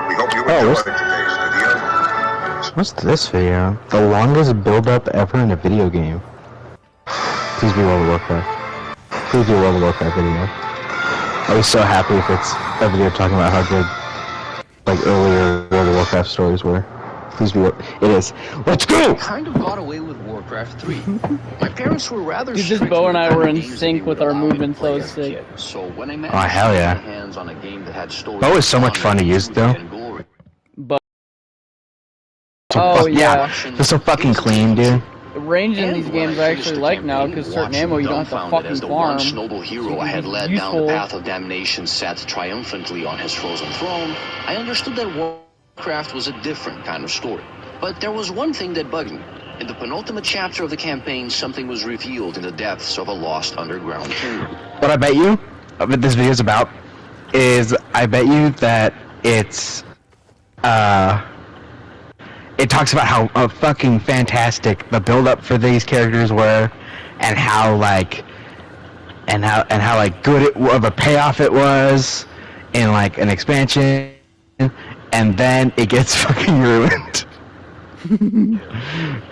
We hope you enjoyed today's video.
What's this video? The longest build-up ever in a video game. Please be World of Warcraft. Please be World of Warcraft video. I'll be so happy if it's a video talking about how good, like, earlier World of Warcraft stories were. Please be it is. Let's go!
I kind of got away with Warcraft 3. My parents were rather
Dude, just Bo and I were in sync with our movements, so sick.
So when I
Oh, hell yeah.
hands on a game that had story,
Bo is so much fun to use, though.
Bo.
So
Oh, yeah.
They're so fucking clean, dude.
Range in these games I actually like now, because certain ammo you don't have to fucking farm.
Once noble hero I had led down the path of damnation sat triumphantly on his frozen throne, I understood that Warcraft was a different kind of story. But there was one thing that bugged me. In the penultimate chapter of the campaign, something was revealed in the depths of a lost underground kingdom.
What I bet you, what this video is about, is I bet you that it's, it talks about how fucking fantastic the build-up for these characters were, and how like, and how like good of a payoff it was in like an expansion, and then it gets fucking ruined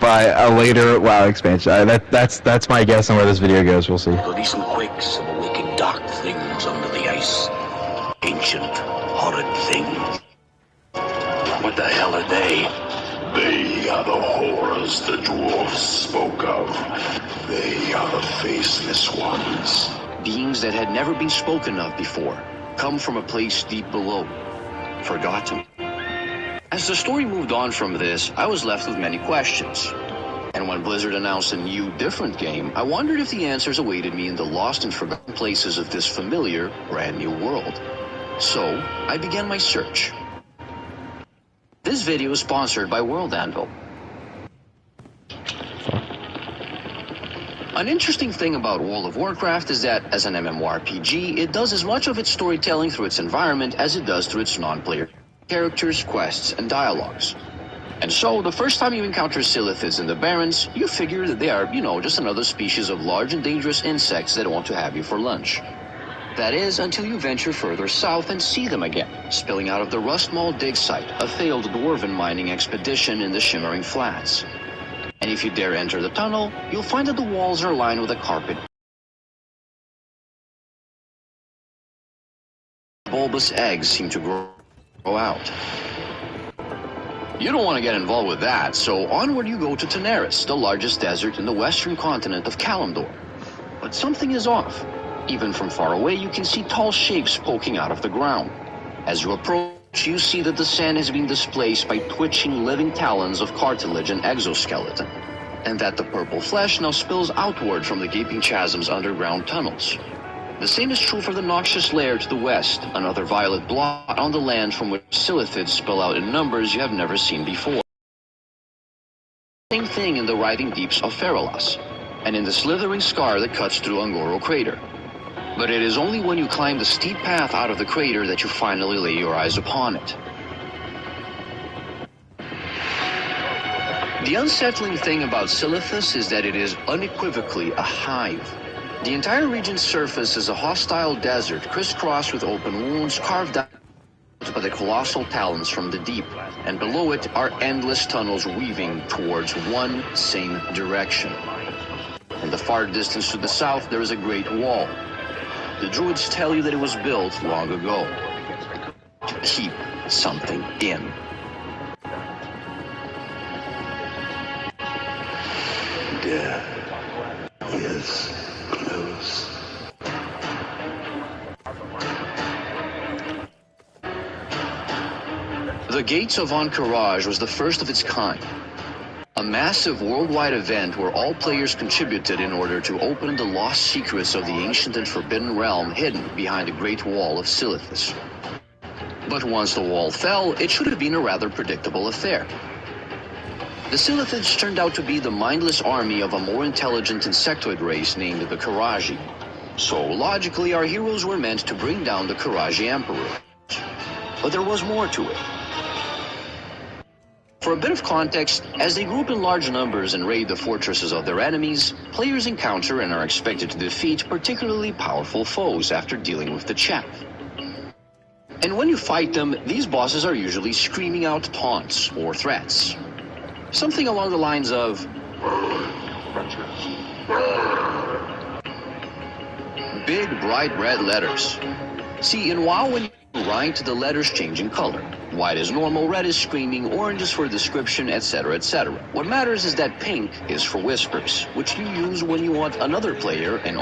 by a later WoW expansion. That's my guess on where this video goes. We'll see.
Bloody some quakes of awakened dark things under the ice. Ancient, horrid things. What the hell are they?
They are the horrors the dwarves spoke of. They are the faceless ones.
Beings that had never been spoken of before, come from a place deep below, forgotten. As the story moved on from this, I was left with many questions. And when Blizzard announced a new, different game, I wondered if the answers awaited me in the lost and forgotten places of this familiar, brand new world. So, I began my search. This video is sponsored by World Anvil. An interesting thing about World of Warcraft is that, as an MMORPG, it does as much of its storytelling through its environment as it does through its non-player characters, quests, and dialogues. And so, the first time you encounter Silithids in the Barrens, you figure that they are, just another species of large and dangerous insects that want to have you for lunch. That is, until you venture further south and see them again, spilling out of the Rustmaul dig site, a failed dwarven mining expedition in the Shimmering Flats. And if you dare enter the tunnel, you'll find that the walls are lined with a carpet. Bulbous eggs seem to grow out. You don't want to get involved with that, so onward you go to Tanaris, the largest desert in the western continent of Kalimdor. But something is off. Even from far away, you can see tall shapes poking out of the ground. As you approach, you see that the sand has been displaced by twitching living talons of cartilage and exoskeleton, and that the purple flesh now spills outward from the gaping chasm's underground tunnels. The same is true for the noxious lair to the west, another violet blot on the land from which Silithids spill out in numbers you have never seen before. Same thing in the writhing deeps of Ferolas. and in the slithering scar that cuts through Angoro Crater. But it is only when you climb the steep path out of the crater that you finally lay your eyes upon it. The unsettling thing about Silithus is that it is unequivocally a hive. The entire region's surface is a hostile desert, crisscrossed with open wounds carved out by the colossal talons from the deep, and below it are endless tunnels weaving towards one same direction. In the far distance to the south, there is a great wall. The druids tell you that it was built long ago to keep something in.
Death is close.
The Gates of Encourage was the first of its kind. A massive worldwide event where all players contributed in order to open the lost secrets of the ancient and forbidden realm hidden behind the Great Wall of Silithus. But once the wall fell, it should have been a rather predictable affair. The Silithids turned out to be the mindless army of a more intelligent insectoid race named the Karaji. So logically, our heroes were meant to bring down the Karaji Emperor. But there was more to it. For a bit of context, as they group in large numbers and raid the fortresses of their enemies, players encounter and are expected to defeat particularly powerful foes after dealing with the chaff. And when you fight them, these bosses are usually screaming out taunts or threats. Something along the lines of big bright red letters. See, in WoW, when you write, the letters change in color. White is normal, red is screaming, orange is for description, etc., etc. What matters is that pink is for whispers, which you use when you want another player and